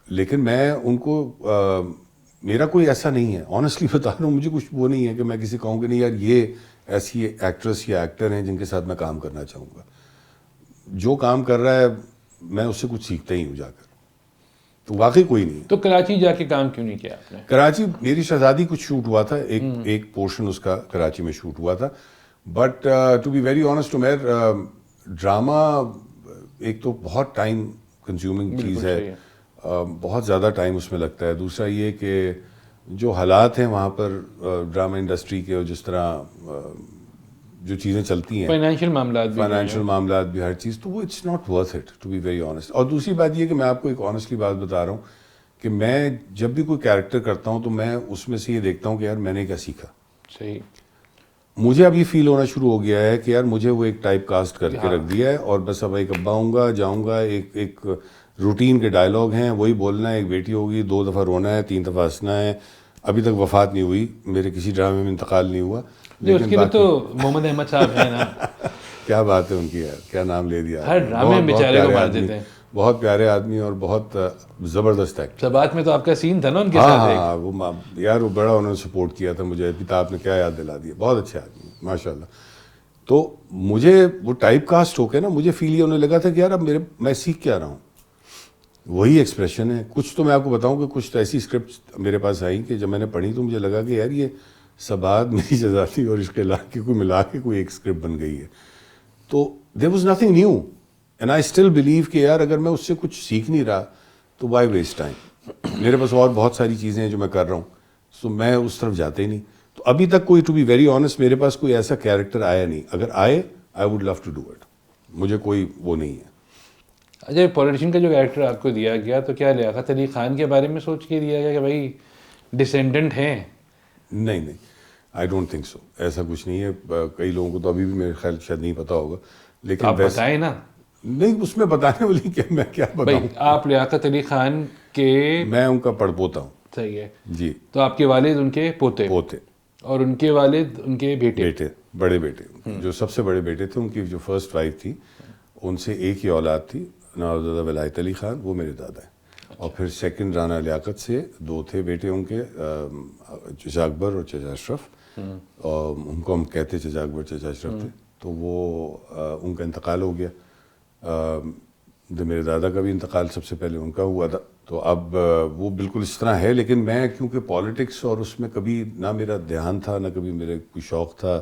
لیکن میں ان کو میرا کوئی ایسا نہیں ہے, آنیسٹلی بتا رہا ہوں. مجھے کچھ وہ نہیں ہے کہ میں کسی کہوں کہ نہیں یار یہ ایسی ایکٹریس یا ایکٹر ہیں جن کے ساتھ میں کام کرنا چاہوں گا. جو کام کر رہا ہے میں اس سے کچھ سیکھتا ہی ہوں جا کر. تو واقعی کوئی نہیں. تو کراچی جا کے کام کیوں نہیں کیا آپ نے؟ کراچی میری شہزادی کچھ شوٹ ہوا تھا, ایک پورشن اس کا کراچی میں شوٹ ہوا تھا. But to be very honest Umair, drama ایک تو بہت ٹائم کنزیومنگ چیز ہے, بہت زیادہ ٹائم اس میں لگتا ہے. دوسرا یہ کہ جو حالات ہیں وہاں پر ڈرامہ انڈسٹری کے, اور جس طرح جو چیزیں چلتی ہیں, فائنینشیل معاملات بھی ہر چیز, تو وہ it's not worth it to be very honest. اور دوسری بات یہ کہ میں آپ کو ایک آنیسٹلی بات بتا رہا ہوں کہ میں جب بھی کوئی کیریکٹر کرتا ہوں تو میں اس میں سے یہ دیکھتا ہوں کہ یار میں نے کیا سیکھا. صحیح. مجھے اب یہ فیل ہونا شروع ہو گیا ہے کہ یار مجھے وہ ایک ٹائپ کاسٹ کر کے رکھ دیا ہے, اور بس اب ایک ابا ہوں گا, جاؤں گا, ایک روٹین کے ڈائلاگ ہیں وہی بولنا ہے, ایک بیٹی ہوگی, 2 دفعہ رونا ہے, 3 دفعہ ہنسنا ہے. ابھی تک وفات نہیں ہوئی, میرے کسی ڈرامے میں انتقال نہیں ہوا. اس کے لیے تو محمد احمد صاحب ہیں نا. کیا بات ہے ان کی یار, کیا نام لے دیا. ہر ڈرامے میں بیچارے کو مار دیتے ہیں. بہت پیارے آدمی اور بہت زبردست ہے. سبات میں تو آپ کا سین تھا نا ان کے ساتھ. ہاں وہ یار وہ بڑا انہوں نے سپورٹ کیا تھا مجھے. آپ نے کیا یاد دلا دیا, بہت اچھے آدمی ماشاء اللہ. تو مجھے وہ ٹائپ کاسٹ ہو کے نا مجھے فیل یہ ہونے لگا تھا کہ یار اب میں سیکھ کیا رہا ہوں, وہی ایکسپریشن ہے. کچھ تو میں آپ کو بتاؤں کہ کچھ تو ایسی اسکرپٹ میرے پاس آئیں کہ جب میں نے پڑھی تو مجھے لگا کہ یار یہ سبات, میری شہزادی اور عشق الہ کی کوئی ملا کے کوئی ایک اسکرپٹ بن گئی ہے. تو there was nothing new, and I still believe کہ یار اگر میں اس سے کچھ سیکھ نہیں رہا تو وائی ویسٹ ٹائم. میرے پاس اور بہت ساری چیزیں ہیں جو میں کر رہا ہوں, سو میں اس طرف جاتے ہی نہیں. تو ابھی تک کوئی, ٹو بی ویری آنیسٹ, میرے پاس کوئی ایسا کیریکٹر آیا نہیں. اگر آئے I would love to do it. مجھے کوئی وہ نہیں ہے. اچھا, پولیٹیشین کا جو کیریکٹر آپ کو دیا گیا تو کیا لیاقت علی خان کے بارے میں سوچ کے دیا گیا کہ بھائی ڈسینڈنٹ ہیں؟ نہیں, آئی ڈونٹ تھنک سو. ایسا کچھ نہیں ہے. کئی لوگوں کو تو ابھی بھی میرے خیال شاید نہیں پتا ہوگا, لیکن آپ بتائیں نا. نہیں, اس میں بتانے والی کیا, میں کیا بتاؤں. آپ لیاقت علی خان کے, میں ان کا پڑ پوتا ہوں. صحیح ہے جی. تو آپ کے والد ان کے پوتے, اور ان کے والد ان کے بیٹے, بڑے بیٹے, جو سب سے بڑے بیٹے تھے. ان کی جو فرسٹ وائف تھی ان سے ایک ہی اولاد تھی, نوازادہ ولایت علی خان, وہ میرے دادا ہیں. اور پھر سیکنڈ رانا لیاقت سے 2 تھے بیٹے ان کے, چچا اکبر اور چچا اشرف. اور ان کو ہم کہتے چچا اکبر چچا اشرف تھے. تو وہ ان کا انتقال ہو گیا. میرے دادا کا بھی انتقال سب سے پہلے ان کا ہوا تھا. تو اب وہ بالکل اس طرح ہے. لیکن میں کیونکہ پالیٹکس اور اس میں کبھی نہ میرا دھیان تھا, نہ کبھی میرے کوئی شوق تھا,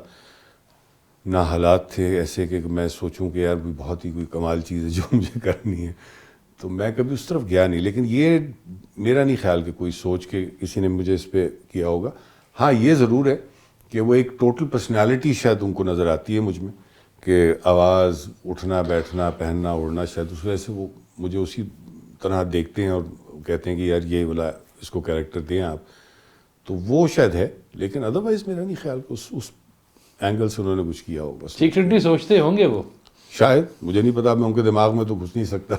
نہ حالات تھے ایسے کہ میں سوچوں کہ یار بہت ہی کوئی کمال چیز ہے جو مجھے کرنی ہے, تو میں کبھی اس طرف گیا نہیں. لیکن یہ میرا نہیں خیال کہ کوئی سوچ کے کسی نے مجھے اس پہ کیا ہوگا. ہاں یہ ضرور ہے کہ وہ ایک ٹوٹل پرسنالٹی شاید ان کو نظر آتی ہے مجھ میں, کہ آواز, اٹھنا بیٹھنا, پہننا اوڑھنا, شاید اس وجہ سے وہ مجھے اسی طرح دیکھتے ہیں اور کہتے ہیں کہ یار یہ والا اس کو کیریکٹر دیں آپ. تو وہ شاید ہے, لیکن ادروائز میرا نہیں خیال کہ اس اینگل سے انہوں نے کچھ کیا ہوگا. سیکرٹلی سوچتے ہوں گے وہ, شاید, مجھے نہیں پتا, میں ان کے دماغ میں تو گھس نہیں سکتا.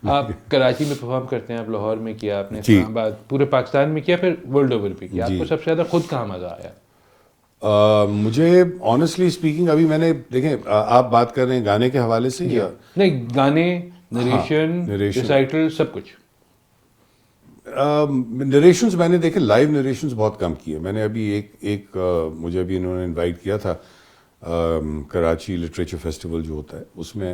آپ کراچی میں پرفارم کرتے ہیں, آپ لاہور میں کیا آپ نے, اسلام آباد, پورے پاکستان میں کیا, پھر ورلڈ اوور بھی کیا. آپ کو سب سے زیادہ خود کہاں مزہ آیا؟ مجھے آنیسٹلی اسپیکنگ, ابھی میں نے, دیکھیں آپ بات کر رہے ہیں گانے کے حوالے سے, یا نہیں گانے, نریشن, ریسائٹل, سب کچھ. نریشنز میں نے دیکھے لائیو نریشنز بہت کم کیے. میں نے ابھی ایک مجھے ابھی انہوں نے انوائٹ کیا تھا کراچی لٹریچر فیسٹیول جو ہوتا ہے, اس میں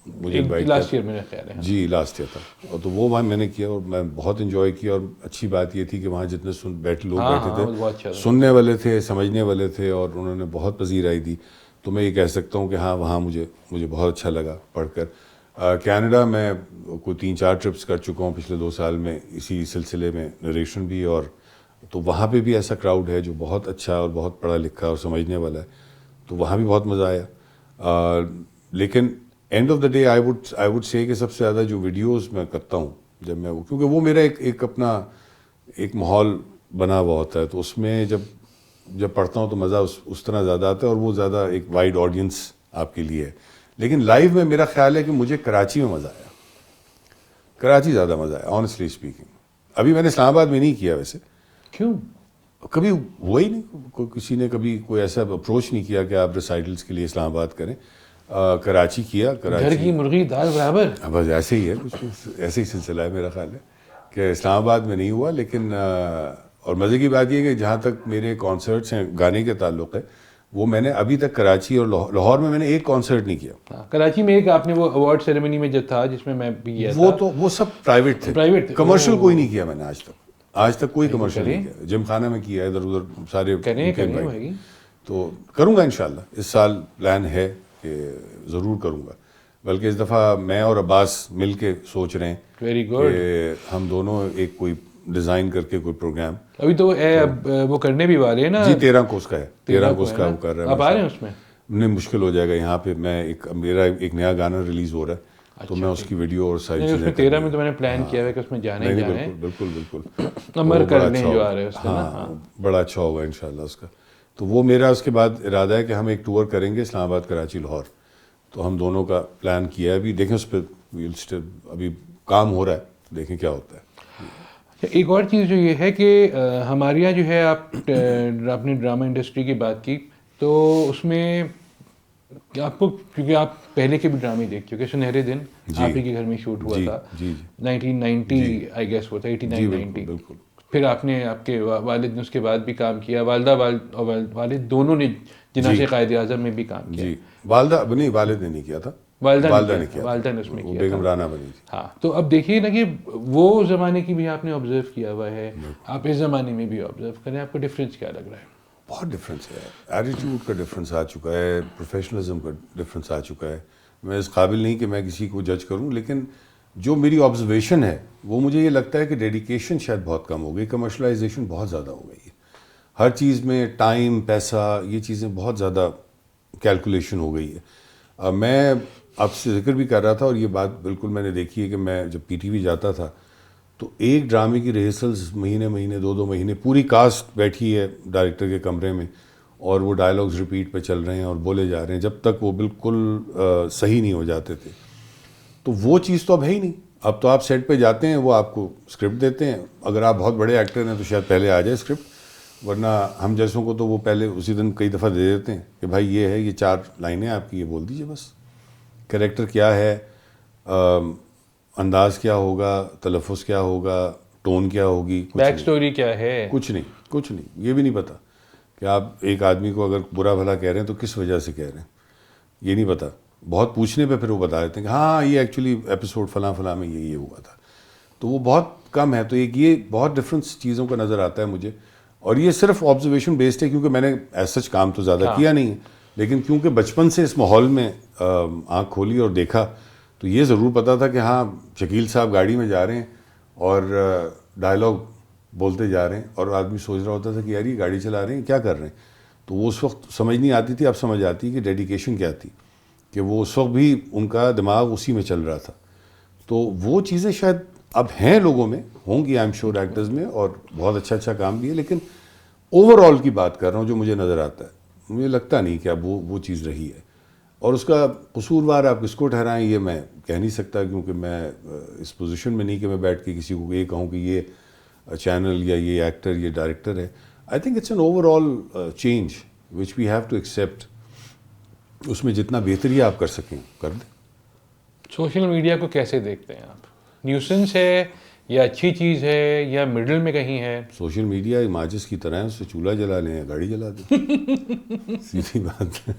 مجھے انوائٹ لاسٹ ایئر میرا خیال ہے. جی لاسٹ ایئر تھا, اور تو وہ وہاں میں نے کیا اور میں بہت انجوائے کیا. اور اچھی بات یہ تھی کہ وہاں جتنے لوگ بیٹھے تھے سننے والے تھے, سمجھنے والے تھے, اور انہوں نے بہت پذیرائی دی. تو میں یہ کہہ سکتا ہوں کہ ہاں وہاں مجھے بہت اچھا لگا پڑھ کر. کینیڈا میں کوئی 3-4 ٹرپس کر چکا ہوں پچھلے 2 سال میں اسی سلسلے میں, نریشن بھی, اور تو وہاں پہ بھی ایسا کراؤڈ ہے جو بہت اچھا اور بہت پڑھا لکھا اور سمجھنے والا ہے, تو وہاں بھی بہت مزہ آیا. لیکن and of the day I would say کہ سب سے زیادہ جو ویڈیوز میں کرتا ہوں جب میں, کیونکہ وہ میرا ایک اپنا ایک ماحول بنا ہوا ہوتا ہے, تو اس میں جب پڑھتا ہوں تو مزہ اس طرح زیادہ آتا ہے, اور وہ زیادہ ایک وائڈ آڈینس آپ کے لیے ہے. لیکن لائیو میں میرا خیال ہے کہ مجھے کراچی میں مزہ آیا, کراچی زیادہ مزہ آیا آنیسٹلی اسپیکنگ. ابھی میں نے اسلام آباد میں نہیں کیا ویسے. کیوں؟ کبھی ہوا ہی نہیں, کسی نے کبھی کوئی ایسا اپروچ نہیں کیا کہ آپ ریسائٹلس کے لیے اسلام آباد کریں. کراچی کیا, گھر کی مرغی دال برابر. بس ایسے ہی ہے, کچھ ایسے ہی سلسلہ ہے میرا خیال ہے کہ اسلام آباد میں نہیں ہوا. لیکن اور مزے کی بات یہ کہ جہاں تک میرے کانسرٹس ہیں گانے کے تعلق ہے, وہ میں نے ابھی تک کراچی اور لاہور میں نے ایک کانسرٹ نہیں کیا. کراچی میں ایک آپ نے وہ ایوارڈ سیریمنی میں جو تھا جس میں میں بھی گیا تھا, وہ سب پرائیویٹ تھے, کمرشل کوئی نہیں کیا میں نے آج تک کوئی کمرشل نہیں کیا. جم خانہ میں کیا, ادھر ادھر سارے کریں, تو کروں گا انشاءاللہ. اس سال پلان ہے کہ ضرور کروں گا. بلکہ اس دفعہ میں اور عباس مل کے سوچ رہے ہیں کہ ہم دونوں ایک کوئی ڈیزائن کر کے کوئی پروگرام. ابھی تو وہ کرنے بھی والے ہیں نا. جی 13 کو اس کا ہے, 13 کو اس کا وہ کر رہا ہے. آپ آ رہے ہیں اس میں؟ نہیں, مشکل ہو جائے گا یہاں پہ. میرا ایک نیا گانا ریلیز ہو رہا ہے, تو میں اس کی ویڈیو اور ساری چیزیں. 13 میں تو میں نے پلان کیا ہے کہ اس میں جانے ہی جانا ہے. بالکل امر کرنے جو آ رہے ہیں اس کا. ہاں بڑا اچھا ہوگا انشاءاللہ اس کا. تو وہ میرا اس کے بعد ارادہ ہے کہ ہم ایک ٹور کریں گے اسلام آباد, کراچی, لاہور. تو ہم دونوں کا پلان کیا ہے. ابھی دیکھیں اس پہ ابھی کام ہو رہا ہے, دیکھیں کیا ہوتا ہے. ایک اور چیز جو یہ ہے کہ ہمارے یہاں جو ہے آپ نے ڈرامہ انڈسٹری کی بات کی, تو اس میں آپ کو, کیونکہ آپ پہلے کے بھی ڈرامے دیکھ چکے. سنہرے دن آپ ہی کے گھر میں شوٹ ہوا تھا 1990 آئی گیس وہ تھا 89-90. پھر آپ نے آپ کے والد نے اس کے بعد بھی کام کیا, والدہ اور والد دونوں نے جناح قائد اعظم میں بھی کام کیا. والدہ نہیں, والد نے نہیں کیا تھا, والدہ نے اس میں کیا, بیگم رانا بنی تھی. ہاں, تو اب دیکھیے نا کہ وہ زمانے کی بھی آپ نے آبزرو کیا ہوا ہے, آپ اس زمانے میں بھی آبزرو کریں, آپ کو ڈفرینس کیا لگ رہا ہے؟ بہت ڈفرینس ہے. ایٹیٹیوڈ کا ڈفرینس آ چکا ہے, پروفیشنلزم کا ڈفرینس آ چکا ہے. میں اس قابل نہیں کہ میں کسی کو جج کروں, لیکن جو میری آبزرویشن ہے وہ مجھے یہ لگتا ہے کہ ڈیڈیکیشن شاید بہت کم ہو گئی, کمرشلائزیشن بہت زیادہ ہو گئی ہے. ہر چیز میں ٹائم, پیسہ, یہ چیزیں بہت زیادہ کیلکولیشن ہو گئی ہے. میں آپ سے ذکر بھی کر رہا تھا, اور یہ بات بالکل میں نے دیکھی ہے کہ میں جب پی ٹی وی جاتا تھا تو ایک ڈرامے کی ریہرسلز مہینے 2 مہینے, پوری کاسٹ بیٹھی ہے ڈائریکٹر کے کمرے میں, اور وہ ڈائلاگز ریپیٹ پہ چل رہے ہیں اور بولے جا رہے ہیں جب تک وہ بالکل صحیح نہیں ہو جاتے تھے. تو وہ چیز تو اب ہے ہی نہیں. اب تو آپ سیٹ پہ جاتے ہیں, وہ آپ کو اسکرپٹ دیتے ہیں. اگر آپ بہت بڑے ایکٹر ہیں تو شاید پہلے آ جائے اسکرپٹ, ورنہ ہم جیسوں کو تو وہ پہلے اسی دن کئی دفعہ دے دیتے ہیں کہ بھائی یہ ہے, یہ 4 لائنیں آپ کی, یہ بول دیجیے بس. کریکٹر کیا ہے, انداز کیا ہوگا, تلفظ کیا ہوگا, ٹون کیا ہوگی, بیک سٹوری کیا ہے, کچھ نہیں. یہ بھی نہیں پتا کہ آپ ایک آدمی کو اگر برا بھلا کہہ رہے ہیں تو کس وجہ سے کہہ رہے ہیں, یہ نہیں پتا. بہت پوچھنے پہ پھر وہ بتا دیتے ہیں کہ ہاں یہ ایکچولی ایپیسوڈ فلاں میں یہ ہوا تھا. تو وہ بہت کم ہے. تو یہ بہت ڈفرینس چیزوں کا نظر آتا ہے مجھے, اور یہ صرف آبزرویشن بیسڈ ہے, کیونکہ میں نے ایز سچ کام تو زیادہ کیا نہیں ہے, لیکن کیونکہ بچپن سے اس ماحول میں آنکھ کھولی اور دیکھا, تو یہ ضرور پتا تھا کہ ہاں شکیل صاحب گاڑی میں جا رہے ہیں اور ڈائلاگ بولتے جا رہے ہیں, اور آدمی سوچ رہا ہوتا تھا کہ یار یہ گاڑی چلا رہے ہیں کیا کر رہے ہیں. تو وہ اس وقت سمجھ نہیں آتی تھی, اب سمجھ آتی کہ ڈیڈیکیشن کیا تھی, کہ وہ اس وقت بھی ان کا دماغ اسی میں چل رہا تھا. تو وہ چیزیں شاید اب ہیں لوگوں میں, ہوں گی آئی ایم شیور ایکٹرز میں, اور بہت اچھا کام بھی ہے. لیکن اوور آل کی بات کر رہا ہوں جو مجھے نظر آتا ہے, مجھے لگتا نہیں کہ اب وہ چیز رہی ہے. اور اس کا قصوروار آپ کس کو ٹھہرائیں یہ میں کہہ نہیں سکتا, کیونکہ میں اس پوزیشن میں نہیں کہ میں بیٹھ کے کسی کو یہ کہوں کہ یہ چینل یا یہ ایکٹر یہ ڈائریکٹر ہے. I think it's an overall change which we have to accept. اس میں جتنا بہتری آپ کر سکیں کر دیں. سوشل میڈیا کو کیسے دیکھتے ہیں آپ؟ نیوسنس ہے یا اچھی چیز ہے یا مڈل میں کہیں ہے؟ سوشل میڈیا ایک ماچس کی طرح ہے، اس سے چولہا جلا لیں یا گاڑی جلا دیں، سیدھی بات ہے.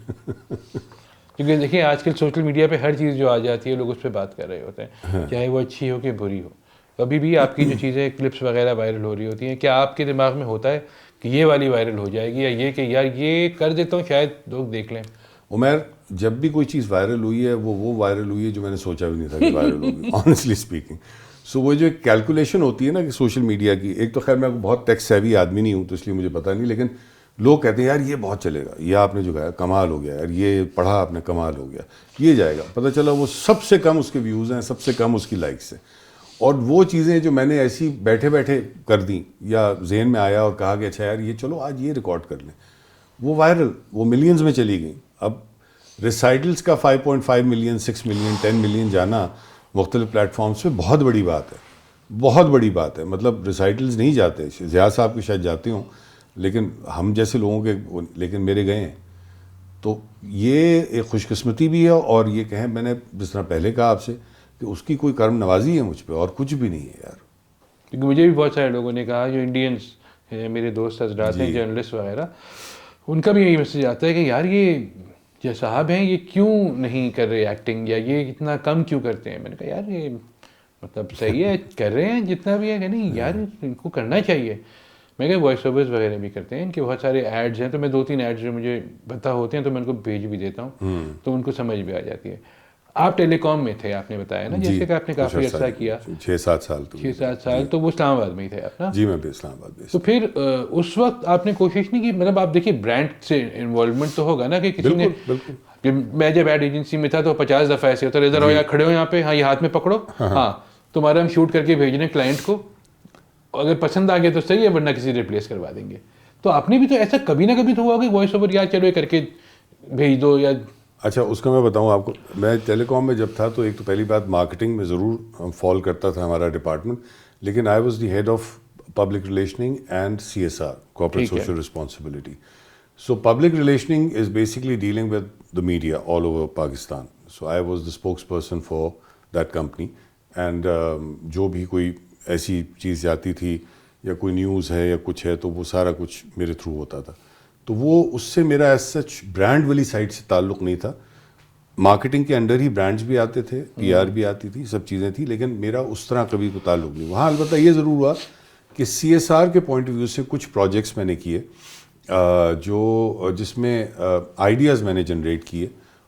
کیونکہ دیکھیں آج کل سوشل میڈیا پہ ہر چیز جو آ جاتی ہے لوگ اس پہ بات کر رہے ہوتے ہیں، چاہے وہ اچھی ہو کہ بری ہو. ابھی بھی آپ کی جو چیزیں کلپس وغیرہ وائرل ہو رہی ہوتی ہیں، کیا آپ کے دماغ میں ہوتا ہے کہ یہ والی وائرل ہو جائے گی، یا یہ کہ یار یہ کر دیتا ہوں شاید لوگ دیکھ لیں؟ عمیر، جب بھی کوئی چیز وائرل ہوئی ہے وہ وائرل ہوئی ہے جو میں نے سوچا بھی نہیں تھا کہ وائرل ہوگی، آنیسٹلی اسپیکنگ. سو وہ جو ایک کیلکولیشن ہوتی ہے نا کہ سوشل میڈیا کی، ایک تو خیر میں بہت ٹیک سیوی آدمی نہیں ہوں تو اس لیے مجھے پتہ نہیں، لیکن لوگ کہتے ہیں یار یہ بہت چلے گا، یہ آپ نے جو کہا کمال ہو گیا، یار یہ پڑھا آپ نے کمال ہو گیا، یہ جائے گا. پتہ چلا وہ سب سے کم اس کے ویوز ہیں، سب سے کم اس کی لائکس ہیں. اور وہ چیزیں جو میں نے ایسی بیٹھے بیٹھے کر دیں یا ذہن میں آیا اور کہا کہ اچھا یار یہ چلو آج یہ ریکارڈ کر لیں، وہ وائرل، وہ ملینز میں چلی گئیں. اب ریسائٹلز کا 5.5 ملین، 6 ملین، 10 ملین جانا مختلف پلیٹ فارمز پہ بہت بڑی بات ہے، بہت بڑی بات ہے. مطلب ریسائٹلز نہیں جاتے، زیاد صاحب کے شاید جاتے ہوں، لیکن ہم جیسے لوگوں کے، لیکن میرے گئے ہیں. تو یہ ایک خوش قسمتی بھی ہے، اور یہ کہیں میں نے جس طرح پہلے کہا آپ سے کہ اس کی کوئی کرم نوازی ہے مجھ پہ، اور کچھ بھی نہیں ہے یار. کیونکہ مجھے بھی بہت سارے لوگوں نے کہا، جو انڈینس ہیں میرے دوست حضرات ہیں جرنلسٹ وغیرہ، ان کا بھی یہی میسیج آتا ہے کہ یار یہ جو صاحب ہیں یہ کیوں نہیں کر رہے ایکٹنگ، یا یہ اتنا کم کیوں کرتے ہیں. میں نے کہا یار یہ مطلب صحیح ہے، کر رہے ہیں جتنا بھی ہے کہ نہیں یار ان کو کرنا چاہیے. میں کہا وائس اوورز وغیرہ بھی کرتے ہیں، ان کے بہت سارے ایڈز ہیں، تو میں 2-3 ایڈز جو مجھے پتہ ہوتے ہیں تو میں ان کو بھیج بھی دیتا ہوں، تو ان کو سمجھ بھی آ جاتی ہے. آپ ٹیلی کام میں تھے، آپ نے بتایا نا، جیسے کہ آپ نے کافی عرصہ کیا، 6-7 سال. 6-7 سال تو وہ اسلام آباد میں ہی تھے آپ نا؟ جی میں بھی اسلام آباد میں. تو پھر اس وقت آپ نے کوشش نہیں کی، مطلب آپ دیکھیے برانڈ سے انوالومنٹ تو ہوگا نا کہ کسی نے، میں جب ایڈ ایجنسی میں تھا تو 50 دفعہ ایسے ہوتا ہے، ادھر ہو یا کھڑے ہو یہاں پہ، ہاں یہ ہاتھ میں پکڑو، ہاں تمہارا ہم شوٹ کر کے بھیج رہے ہیں کلائنٹ کو، اگر پسند آ گیا تو صحیح ہے، ورنہ کسی ریپلیس کروا دیں گے. تو آپ نے بھی تو ایسا کبھی نہ کبھی تو ہوا کہ وائس اوور یار چلو یہ کر کے بھیج دو یا؟ اچھا اس کا میں بتاؤں آپ کو، میں ٹیلی کام میں جب تھا تو ایک تو پہلی بات مارکیٹنگ میں ضرور فال کرتا تھا ہمارا ڈپارٹمنٹ، لیکن I was the head of public relationing and CSR، corporate social responsibility. So public relationing is basically dealing with the media all over Pakistan. So I was the spokesperson for that company, and جو بھی کوئی ایسی چیز جاتی تھی یا کوئی news ہے یا کچھ ہے تو وہ سارا کچھ میرے تھرو ہوتا تھا. تو وہ اس سے میرا ایز سچ برانڈ والی سائڈ سے تعلق نہیں تھا. مارکیٹنگ کے انڈر ہی برانڈز بھی آتے تھے، PR بھی آتی تھی، سب چیزیں تھیں، لیکن میرا اس طرح کبھی کوئی تعلق نہیں. وہاں البتہ یہ ضرور ہوا کہ CSR کے پوائنٹ آف ویو سے کچھ پروجیکٹس میں نے کیے جو جس میں آئیڈیاز میں نے جنریٹ کیے،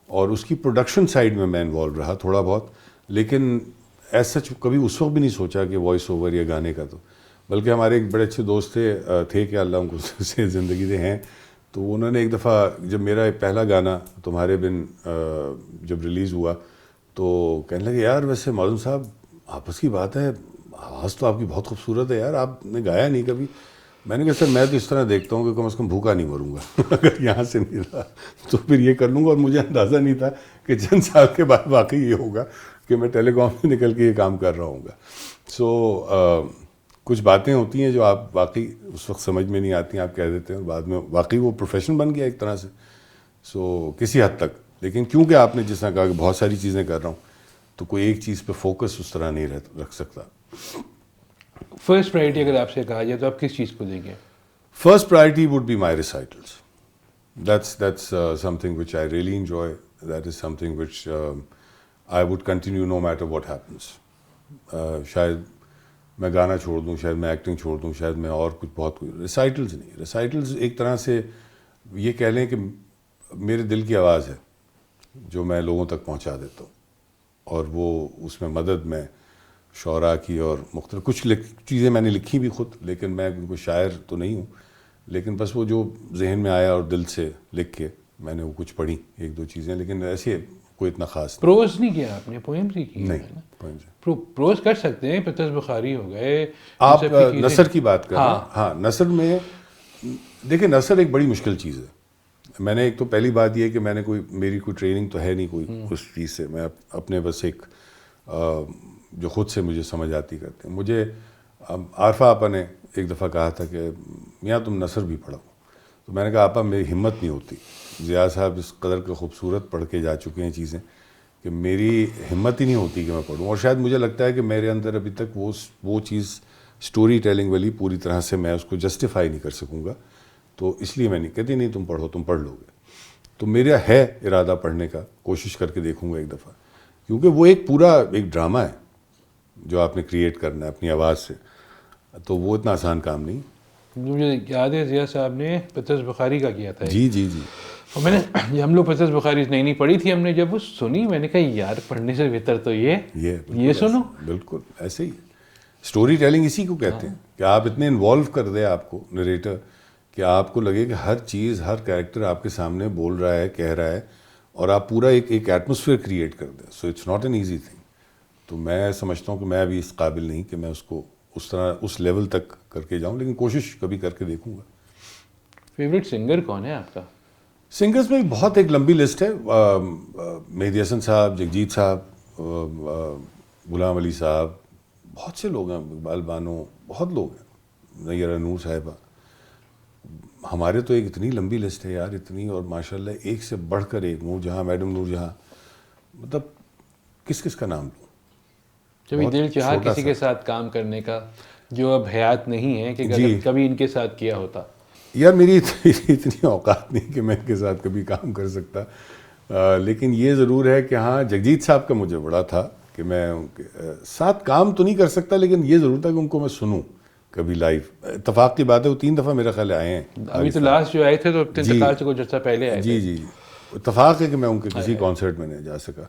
اور اس کی پروڈکشن سائڈ میں انوالو رہا تھوڑا بہت. لیکن ایز سچ کبھی اس وقت بھی نہیں سوچا کہ وائس اوور یا گانے کا. تو بلکہ ہمارے ایک بڑے اچھے دوست تھے کہ اللہ ان کو سے زندگی دے ہیں، تو انہوں نے ایک دفعہ جب میرا پہلا گانا تمہارے بن جب ریلیز ہوا تو کہنے لگے یار ویسے معظم صاحب آپس کی بات ہے، آواز تو آپ کی بہت خوبصورت ہے یار، آپ نے گایا نہیں کبھی. میں نے کہا سر میں تو اس طرح دیکھتا ہوں کہ کم از کم بھوکا نہیں مروں گا، اگر یہاں سے نہیں رہا تو پھر یہ کر لوں گا. اور مجھے اندازہ نہیں تھا کہ چند سال کے بعد واقعی یہ ہوگا کہ میں ٹیلی کام سے نکل کے یہ کام کر رہا ہوں گا. سو کچھ باتیں ہوتی ہیں جو آپ واقعی اس وقت سمجھ میں نہیں آتی ہیں، آپ کہہ دیتے ہیں، اور بعد میں واقعی وہ پروفیشن بن گیا ایک طرح سے. سو کسی حد تک، لیکن کیونکہ آپ نے جس طرح کہا کہ بہت ساری چیزیں کر رہا ہوں تو کوئی ایک چیز پہ فوکس اس طرح نہیں رکھ سکتا. فرسٹ پرائرٹی اگر آپ سے کہا جائے تو آپ کس چیز کو دیں گے؟ First priority would be my recitals. That's something which I really enjoy. That is something which I would continue no matter what happens. شاید میں گانا چھوڑ دوں، شاید میں ایکٹنگ چھوڑ دوں، شاید میں اور کچھ بہت کچھ، ریسائٹلز نہیں. ریسائٹلز ایک طرح سے یہ کہہ لیں کہ میرے دل کی آواز ہے جو میں لوگوں تک پہنچا دیتا ہوں، اور وہ اس میں مدد میں شعراء کی اور مختلف کچھ چیزیں میں نے لکھی بھی خود، لیکن میں کوئی شاعر تو نہیں ہوں، لیکن بس وہ جو ذہن میں آیا اور دل سے لکھ کے میں نے وہ کچھ پڑھی ایک دو چیزیں، لیکن ایسے کوئی اتنا خاص نہیں. پروز نہیں کیا آپ نے، پوئمز ہی کی؟ نہیں. پروز کر سکتے ہیں، پتس بخاری ہو گئے، آپ نثر کی بات کر رہے ہیں. ہاں نثر میں دیکھیں نثر ایک بڑی مشکل چیز ہے. میں نے ایک تو پہلی بات یہ ہے کہ میں نے میری کوئی ٹریننگ تو ہے نہیں کوئی اس چیز سے، میں اپنے بس ایک جو خود سے مجھے سمجھ آتی کرتے ہیں. مجھے عارفہ آپا نے ایک دفعہ کہا تھا کہ میاں تم نثر بھی پڑھو، تو میں نے کہا آپا میری ہمت نہیں ہوتی. ضیاء صاحب اس قدر کا خوبصورت پڑھ کے جا چکے ہیں چیزیں کہ میری ہمت ہی نہیں ہوتی کہ میں پڑھوں, اور شاید مجھے لگتا ہے کہ میرے اندر ابھی تک وہ چیز اسٹوری ٹیلنگ والی پوری طرح سے میں اس کو جسٹیفائی نہیں کر سکوں گا, تو اس لیے میں نہیں کہتی نہیں تم پڑھو, تم پڑھ لو گے. تو میرا ہے ارادہ پڑھنے کا, کوشش کر کے دیکھوں گا ایک دفعہ, کیونکہ وہ ایک پورا ایک ڈرامہ ہے جو آپ نے کریٹ کرنا ہے اپنی آواز سے, تو وہ اتنا آسان کام نہیں. مجھے یاد ہے ضیاء صاحب نے پطرس بخاری کا کیا تھا, جی جی جی, اور میں نے ہم لوگ پطرس بخاری نہیں پڑھی تھی, ہم نے جب وہ سنی میں نے کہا یار پڑھنے سے بہتر تو یہ سنو. بالکل ایسے ہی اسٹوری ٹیلنگ اسی کو کہتے ہیں کہ آپ اتنے انوالو کر دیں آپ کو نریٹر کہ آپ کو لگے کہ ہر چیز, ہر کریکٹر آپ کے سامنے بول رہا ہے, کہہ رہا ہے, اور آپ پورا ایک ایٹماسفیئر کریٹ کر دیں. So it's not an easy thing. تو میں سمجھتا ہوں کہ میں ابھی اس قابل نہیں کہ میں اس کو اس طرح اس لیول تک کر کے جاؤں, لیکن کوشش کبھی کر کے دیکھوں گا. فیوریٹ سنگر کون ہے آپ کا؟ سنگرز میں بہت ایک لمبی لسٹ ہے. مہدی حسن صاحب, جگجیت صاحب, غلام علی صاحب, بہت سے لوگ ہیں, اقبال بانو, بہت لوگ ہیں, نیرہ نور صاحبہ. ہمارے تو ایک اتنی لمبی لسٹ ہے یار, اتنی, اور ماشاءاللہ ایک سے بڑھ کر ایک. نور جہاں, میڈم نور جہاں, مطلب کس کا نام لوں. کبھی دل چاہا کسی کے ساتھ کام کرنے کا جو اب حیات نہیں ہے کہ کبھی ان کے ساتھ کیا ہوتا؟ یار میری اتنی اوقات نہیں کہ میں ان کے ساتھ کبھی کام کر سکتا, لیکن یہ ضرور ہے کہ ہاں جگجیت صاحب کا مجھے بڑا تھا کہ میں ان کے ساتھ کام تو نہیں کر سکتا, لیکن یہ ضرور تھا کہ ان کو میں سنوں کبھی لائیو. اتفاق کی بات ہے وہ 3 دفعہ میرے خیال آئے ہیں. ابھی تو لاسٹ جو آئے تھے تو انتقال سے کچھ عرصہ پہلے آئے تھے. جی, اتفاق ہے کہ میں ان کے کسی کانسرٹ میں نہیں جا سکا,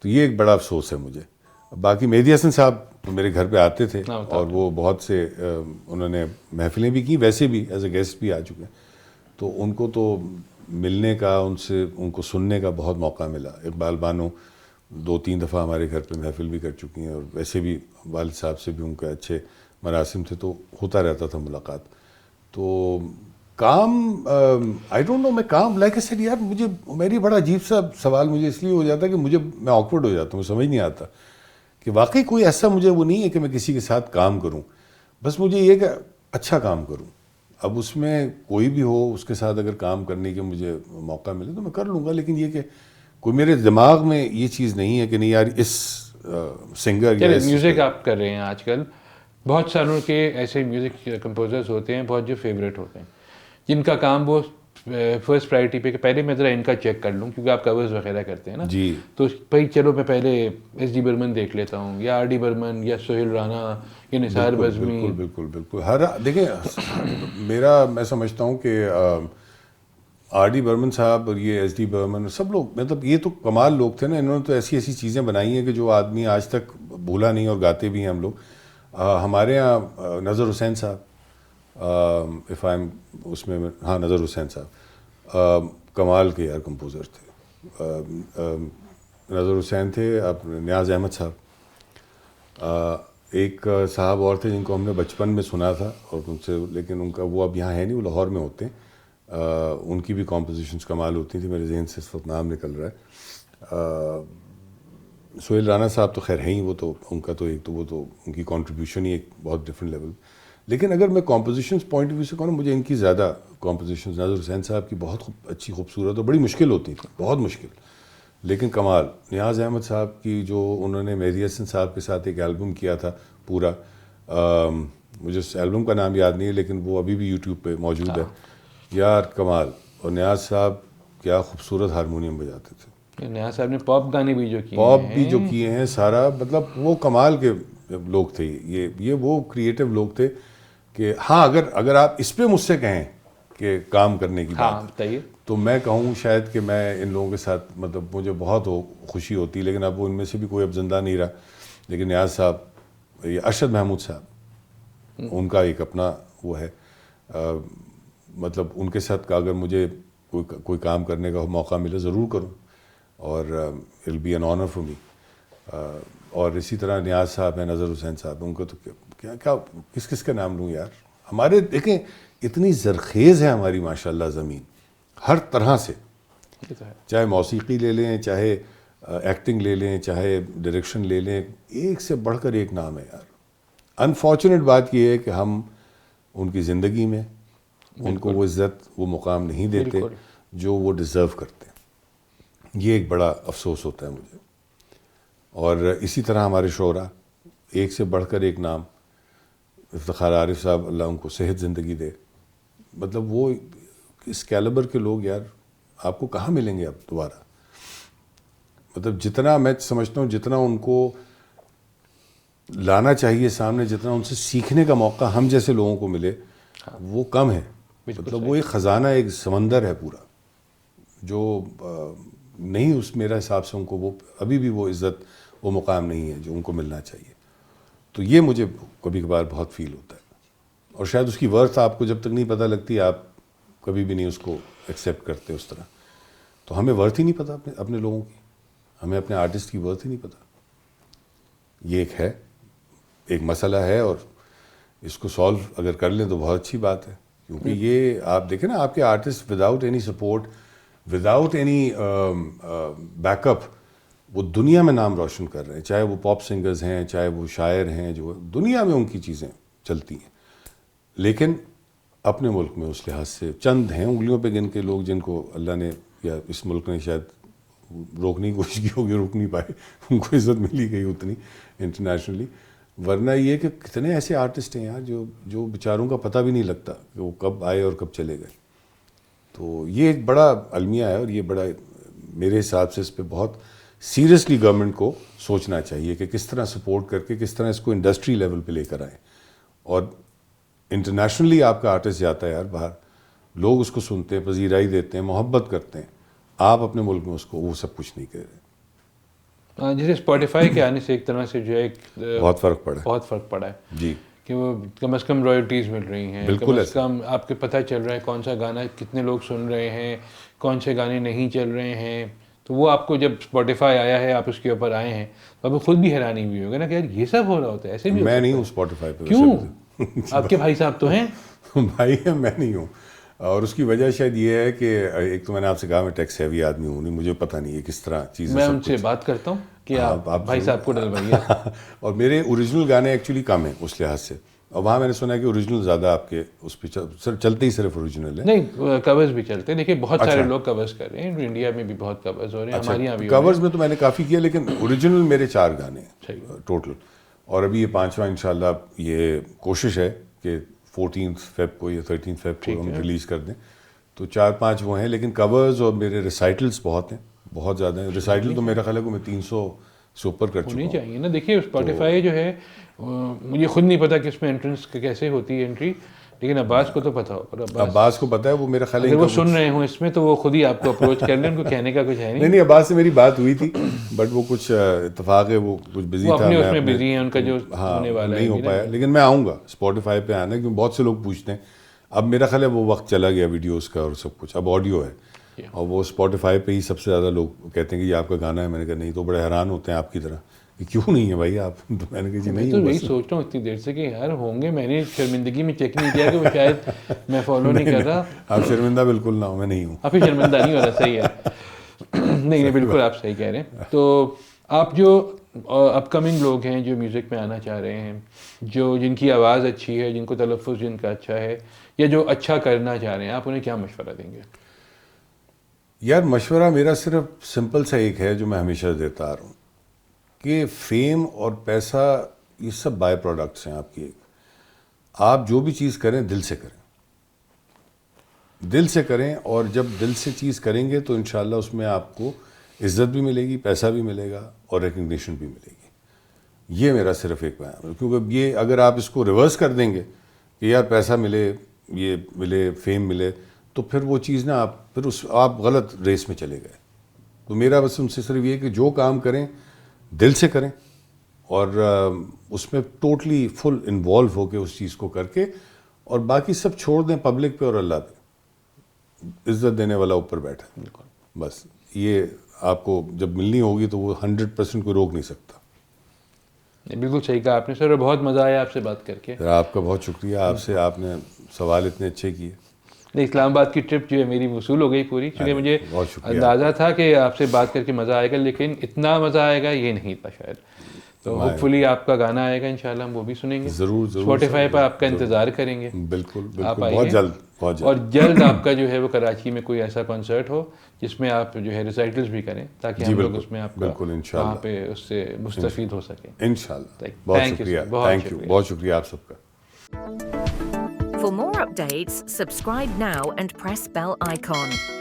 تو یہ ایک بڑا افسوس ہے مجھے. باقی مہدی حسن صاحب تو میرے گھر پہ آتے تھے, اور وہ بہت سے انہوں نے محفلیں بھی کی, ویسے بھی ایز اے گیسٹ بھی آ چکے ہیں, تو ان کو تو ملنے کا, ان کو سننے کا بہت موقع ملا. اقبال بانو 2-3 دفعہ ہمارے گھر پہ محفل بھی کر چکی ہیں, اور ویسے بھی والد صاحب سے بھی ان کے اچھے مراسم تھے, تو ہوتا رہتا تھا ملاقات. تو کام آئی ڈونٹ نو, میں کام لائک اے سیڈ یار, میری بڑا عجیب سا سوال مجھے اس لیے ہو جاتا ہے کہ میں آکورڈ ہو جاتا ہوں, سمجھ نہیں آتا کہ واقعی کوئی ایسا مجھے وہ نہیں ہے کہ میں کسی کے ساتھ کام کروں, بس مجھے یہ کہ اچھا کام کروں. اب اس میں کوئی بھی ہو, اس کے ساتھ اگر کام کرنے کے مجھے موقع ملے تو میں کر لوں گا, لیکن یہ کہ کوئی میرے دماغ میں یہ چیز نہیں ہے کہ نہیں یار اس سنگر یا میوزک آپ کر رہے ہیں آج کل, بہت ساروں کے ایسے میوزک کمپوزرز ہوتے ہیں بہت جو فیوریٹ ہوتے ہیں, جن کا کام وہ فرسٹ پرائرٹی پہ کہ پہلے میں ذرا ان کا چیک کر لوں, کیونکہ آپ کورز وغیرہ کرتے ہیں نا, جی, تو بھائی چلو میں پہلے ایس ڈی برمن دیکھ لیتا ہوں, یا آر ڈی برمن, یا سہیل رانا, یا نثار بزمی. بالکل ہر دیکھیں میں سمجھتا ہوں کہ آر ڈی برمن صاحب اور یہ ایس ڈی برمن سب لوگ, مطلب یہ تو کمال لوگ تھے نا, انہوں نے تو ایسی چیزیں بنائی ہیں کہ جو آدمی آج تک بھولا نہیں, اور گاتے بھی ہیں ہم لوگ. ہمارے ہاں نظر حسین صاحب, اس میں ہاں نظر حسین صاحب کمال کے یار کمپوزر تھے. نظر حسین تھے, نیاز احمد صاحب, ایک صاحب اور تھے جن کو ہم نے بچپن میں سنا تھا اور ان سے, لیکن ان کا وہ اب یہاں ہے نہیں, وہ لاہور میں ہوتے ہیں. ان کی بھی کمپوزیشنز کمال ہوتی تھیں, میرے ذہن سے اس وقت نام نکل رہا ہے. سہیل رانا صاحب تو خیر ہیں ہی, وہ تو ان کا تو ایک تو وہ تو ان کی کنٹریبیوشن ہی ایک بہت ڈفرینٹ لیول. لیکن اگر میں کمپوزیشنز پوائنٹ آف ویو سے کہوں, مجھے ان کی زیادہ کمپوزیشنز نظر حسین صاحب کی بہت اچھی خوبصورت اور بڑی مشکل ہوتی تھیں, بہت مشکل, لیکن کمال. نیاز احمد صاحب کی جو انہوں نے مہدی حسن صاحب کے ساتھ ایک البم کیا تھا پورا, مجھے اس البم کا نام یاد نہیں ہے, لیکن وہ ابھی بھی یوٹیوب پہ موجود ہے یار, کمال. اور نیاز صاحب کیا خوبصورت ہارمونیم بجاتے تھے. نیاز صاحب نے پاپ گانے بھی جو کیے ہیں سارا, مطلب وہ کمال کے لوگ تھے. یہ وہ کریٹو لوگ تھے کہ ہاں اگر آپ اس پہ مجھ سے کہیں کہ کام کرنے کی بات, تو میں کہوں شاید کہ میں ان لوگوں کے ساتھ, مطلب مجھے بہت خوشی ہوتی, لیکن اب وہ ان میں سے بھی کوئی اب زندہ نہیں رہا. لیکن نیاز صاحب, یہ ارشد محمود صاحب, ان کا ایک اپنا وہ ہے, مطلب ان کے ساتھ اگر مجھے کوئی کام کرنے کا موقع ملے ضرور کروں, اور it be an honour for me. اور اسی طرح نیاز صاحب ہیں, نظر حسین صاحب, ان کو تو کیا کس کا نام لوں یار. ہمارے دیکھیں اتنی زرخیز ہے ہماری ماشاءاللہ زمین ہر طرح سے, چاہے موسیقی لے لیں, چاہے ایکٹنگ لے لیں, چاہے ڈائریکشن لے لیں, ایک سے بڑھ کر ایک نام ہے یار. انفارچونیٹ بات یہ ہے کہ ہم ان کی زندگی میں ان کو وہ عزت, وہ مقام نہیں دیتے جو وہ ڈیزرو کرتے ہیں. یہ ایک بڑا افسوس ہوتا ہے مجھے. اور اسی طرح ہمارے شعراء، ایک سے بڑھ کر ایک نام، افتخار عارف صاحب اللہ ان کو صحت زندگی دے، مطلب وہ اس کیلیبر کے لوگ یار آپ کو کہاں ملیں گے اب دوبارہ. مطلب جتنا میں سمجھتا ہوں جتنا ان کو لانا چاہیے سامنے، جتنا ان سے سیکھنے کا موقع ہم جیسے لوگوں کو ملے وہ کم ہے. مطلب وہ ایک خزانہ، ایک سمندر ہے پورا، جو نہیں اس میرا حساب سے ان کو وہ ابھی بھی وہ عزت، وہ مقام نہیں ہے جو ان کو ملنا چاہیے. تو یہ مجھے کبھی کبھار بہت فیل ہوتا ہے، اور شاید اس کی ورتھ آپ کو جب تک نہیں پتہ لگتی آپ کبھی بھی نہیں اس کو ایکسیپٹ کرتے اس طرح. تو ہمیں ورتھ ہی نہیں پتہ اپنے لوگوں کی، ہمیں اپنے آرٹسٹ کی ورتھ ہی نہیں پتہ. یہ ایک مسئلہ ہے، اور اس کو سالو اگر کر لیں تو بہت اچھی بات ہے. کیونکہ یہ آپ دیکھیں نا، آپ کے artist without any support, without any back up, وہ دنیا میں نام روشن کر رہے ہیں. چاہے وہ پاپ سنگرز ہیں، چاہے وہ شاعر ہیں، جو دنیا میں ان کی چیزیں چلتی ہیں. لیکن اپنے ملک میں اس لحاظ سے چند ہیں انگلیوں پہ گن کے لوگ جن کو اللہ نے یا اس ملک نے شاید روکنے کی کوشش کی ہوگی، روک نہیں پائے، ان کو عزت ملی گئی اتنی انٹرنیشنلی. ورنہ یہ کہ کتنے ایسے آرٹسٹ ہیں یار جو بیچاروں کا پتہ بھی نہیں لگتا کہ وہ کب آئے اور کب چلے گئے. تو یہ ایک بڑا المیہ ہے، اور یہ بڑا میرے حساب سے اس پہ بہت سیریسلی گورنمنٹ کو سوچنا چاہیے کہ کس طرح سپورٹ کر کے کس طرح اس کو انڈسٹری لیول پہ لے کر آئیں. اور انٹرنیشنلی آپ کا آرٹسٹ جاتا ہے یار باہر، لوگ اس کو سنتے ہیں، پذیرائی دیتے ہیں، محبت کرتے ہیں. آپ اپنے ملک میں اس کو وہ سب کچھ نہیں کہہ رہے. جیسے اسپوٹیفائی کے آنے سے ایک طرح سے جو ہے بہت فرق پڑا ہے جی، کہ وہ کم از کم رائلٹیز مل رہی ہیں، بالکل کم از کم آپ کے پتہ چل رہا ہے کون سا گانا کتنے لوگ سن رہے ہیں، کون سے گانے نہیں چل رہے ہیں. تو وہ آپ کو جب اسپوٹیفائی آیا ہے، آپ اس کے اوپر آئے ہیں، تو آپ کو خود بھی حیرانی ہوئی ہوگی نا کہ یار یہ سب ہو رہا ہوتا ہے، ایسے بھی میں نہیں ہوں اسپوٹیفائی پہ. کیوں؟ آپ کے بھائی صاحب تو ہیں. بھائی ہے، میں نہیں ہوں. اور اس کی وجہ شاید یہ ہے کہ ایک تو میں نے آپ سے کہا میں ٹیکس ہیوی آدمی ہوں نہیں، مجھے پتہ نہیں ہے کس طرح چیزیں. میں ان سے بات کرتا ہوں کہ آپ بھائی صاحب کو ڈلوائیے. اور میرے اوریجنل گانے ایکچولی کم ہیں اس لحاظ سے، اور وہاں میں نے سنا ہے کہ اوریجنل زیادہ آپ کے اس پہ چلتے ہی صرف اوریجنل ہے. نہیں، کورز بھی چلتے ہیں. دیکھیے بہت سارے لوگ کورز کر رہے ہیں، انڈیا میں بھی بہت کورز ہو رہے ہیں، ہمارے یہاں بھی کورز میں تو میں نے کافی کیا، لیکن اوریجنل میرے 4 گانے ہیں ٹوٹل. اور ابھی یہ 5واں انشاءاللہ یہ کوشش ہے کہ 14 فیب کو یا 13 فیب کو ہم ریلیز کر دیں. تو 4-5 وہ ہیں، لیکن کورز اور میرے ریسائٹلس بہت ہیں، بہت زیادہ ہیں. ریسائٹل تو میرا خیال ہے کہ میں 300 سے اوپر کر چکا ہوں. چاہیے نا. دیکھیے اسپوٹیفائی جو ہے، مجھے خود نہیں پتا کہ اس میں انٹرنس کیسے ہوتی ہے انٹری، لیکن عباس کو تو پتا ہوگا. عباس کو پتا ہے، وہ میرا خیال ہے اگر وہ سن رہے ہوں اس میں تو وہ خود ہی آپ کو اپروچ کر لیں، ان کو کہنے کا کچھ ہے نہیں. نہیں، عباس سے میری بات ہوئی تھی، بٹ وہ کچھ اتفاق ہے، وہ کچھ بزی تھا، اس میں بزی ہیں، ان کا جو ہونے والا نہیں ہو پایا. لیکن میں آؤں گا اسپوٹیفائی پہ آنا، کیونکہ بہت سے لوگ پوچھتے ہیں. اب میرا خیال ہے وہ وقت چلا گیا ویڈیوز کا اور سب کچھ، اب آڈیو ہے. اور وہ اسپوٹیفائی پہ ہی سب سے زیادہ لوگ کہتے ہیں کہ یہ آپ کا گانا ہے. میں نے کہا نہیں، تو بڑے حیران ہوتے ہیں آپ کی طرح کہ کیوں نہیں ہے بھائی آپ. تو میں نے کہا جی نہیں. تو یہی سوچ رہا ہوں اتنی دیر سے کہ یار ہوں گے. میں نے شرمندگی میں چیک نہیں کیا کہ وہ شاید میں فالو نہیں کر رہا. آپ شرمندہ بالکل نہ ہو، میں نہیں ہوں. آپ ہی شرمندہ نہیں ہو رہا. صحیح ہے. نہیں، بالکل آپ صحیح کہہ رہے ہیں. تو آپ جو اپ کمنگ لوگ ہیں جو میوزک میں آنا چاہ رہے ہیں، جن کی آواز اچھی ہے، جن کو تلفظ جن کا اچھا ہے، یا جو اچھا کرنا چاہ رہے ہیں، آپ انہیں کیا مشورہ دیں گے؟ یار مشورہ میرا صرف سمپل سا ایک ہے جو میں ہمیشہ دیتا آ رہا ہوں، کہ فیم اور پیسہ یہ سب بائی پروڈکٹس ہیں آپ کی. آپ جو بھی چیز کریں دل سے کریں، دل سے کریں. اور جب دل سے چیز کریں گے تو انشاءاللہ اس میں آپ کو عزت بھی ملے گی، پیسہ بھی ملے گا، اور ریکگنیشن بھی ملے گی. یہ میرا صرف ایک بیان ہے. کیونکہ یہ اگر آپ اس کو ریورس کر دیں گے کہ یار پیسہ ملے، یہ ملے، فیم ملے، تو پھر وہ چیز نا آپ غلط ریس میں چلے گئے. تو میرا بس ان سے صرف یہ کہ جو کام کریں دل سے کریں، اور اس میں ٹوٹلی فل انوالو ہو کے اس چیز کو کر کے، اور باقی سب چھوڑ دیں پبلک پہ اور اللہ پہ. عزت دینے والا اوپر بیٹھا ہے. بس یہ آپ کو جب ملنی ہوگی تو وہ 100% کوئی روک نہیں سکتا. بالکل صحیح کہا آپ نے سر. بہت مزہ آیا آپ سے بات کر کے. آپ کا بہت شکریہ. آپ نے سوال اتنے اچھے کیے. اسلام آباد کی ٹرپ جو ہے میری وصول ہو گئی پوری، کیونکہ مجھے اندازہ تھا کہ آپ سے بات کر کے مزہ آئے گا، لیکن اتنا مزہ آئے گا یہ نہیں تھا شاید. تو ہوپ فلی آپ کا گانا آئے گا انشاءاللہ، ہم وہ بھی سنیں گے. ضرور اسپوٹیفائی پر آپ کا انتظار کریں گے. بالکل بہت جلد اور جلد آپ کا جو ہے وہ کراچی میں کوئی ایسا کنسرٹ ہو جس میں آپ جو ہے ریسائٹلز بھی کریں تاکہ ہم لوگ اس میں آپ کا وہاں پہ اس سے مستفید ہو سکیں انشاءاللہ. بہت شکریہ, تھینک یو, بہت شکریہ آپ سب کا. For more updates, subscribe now and press bell icon.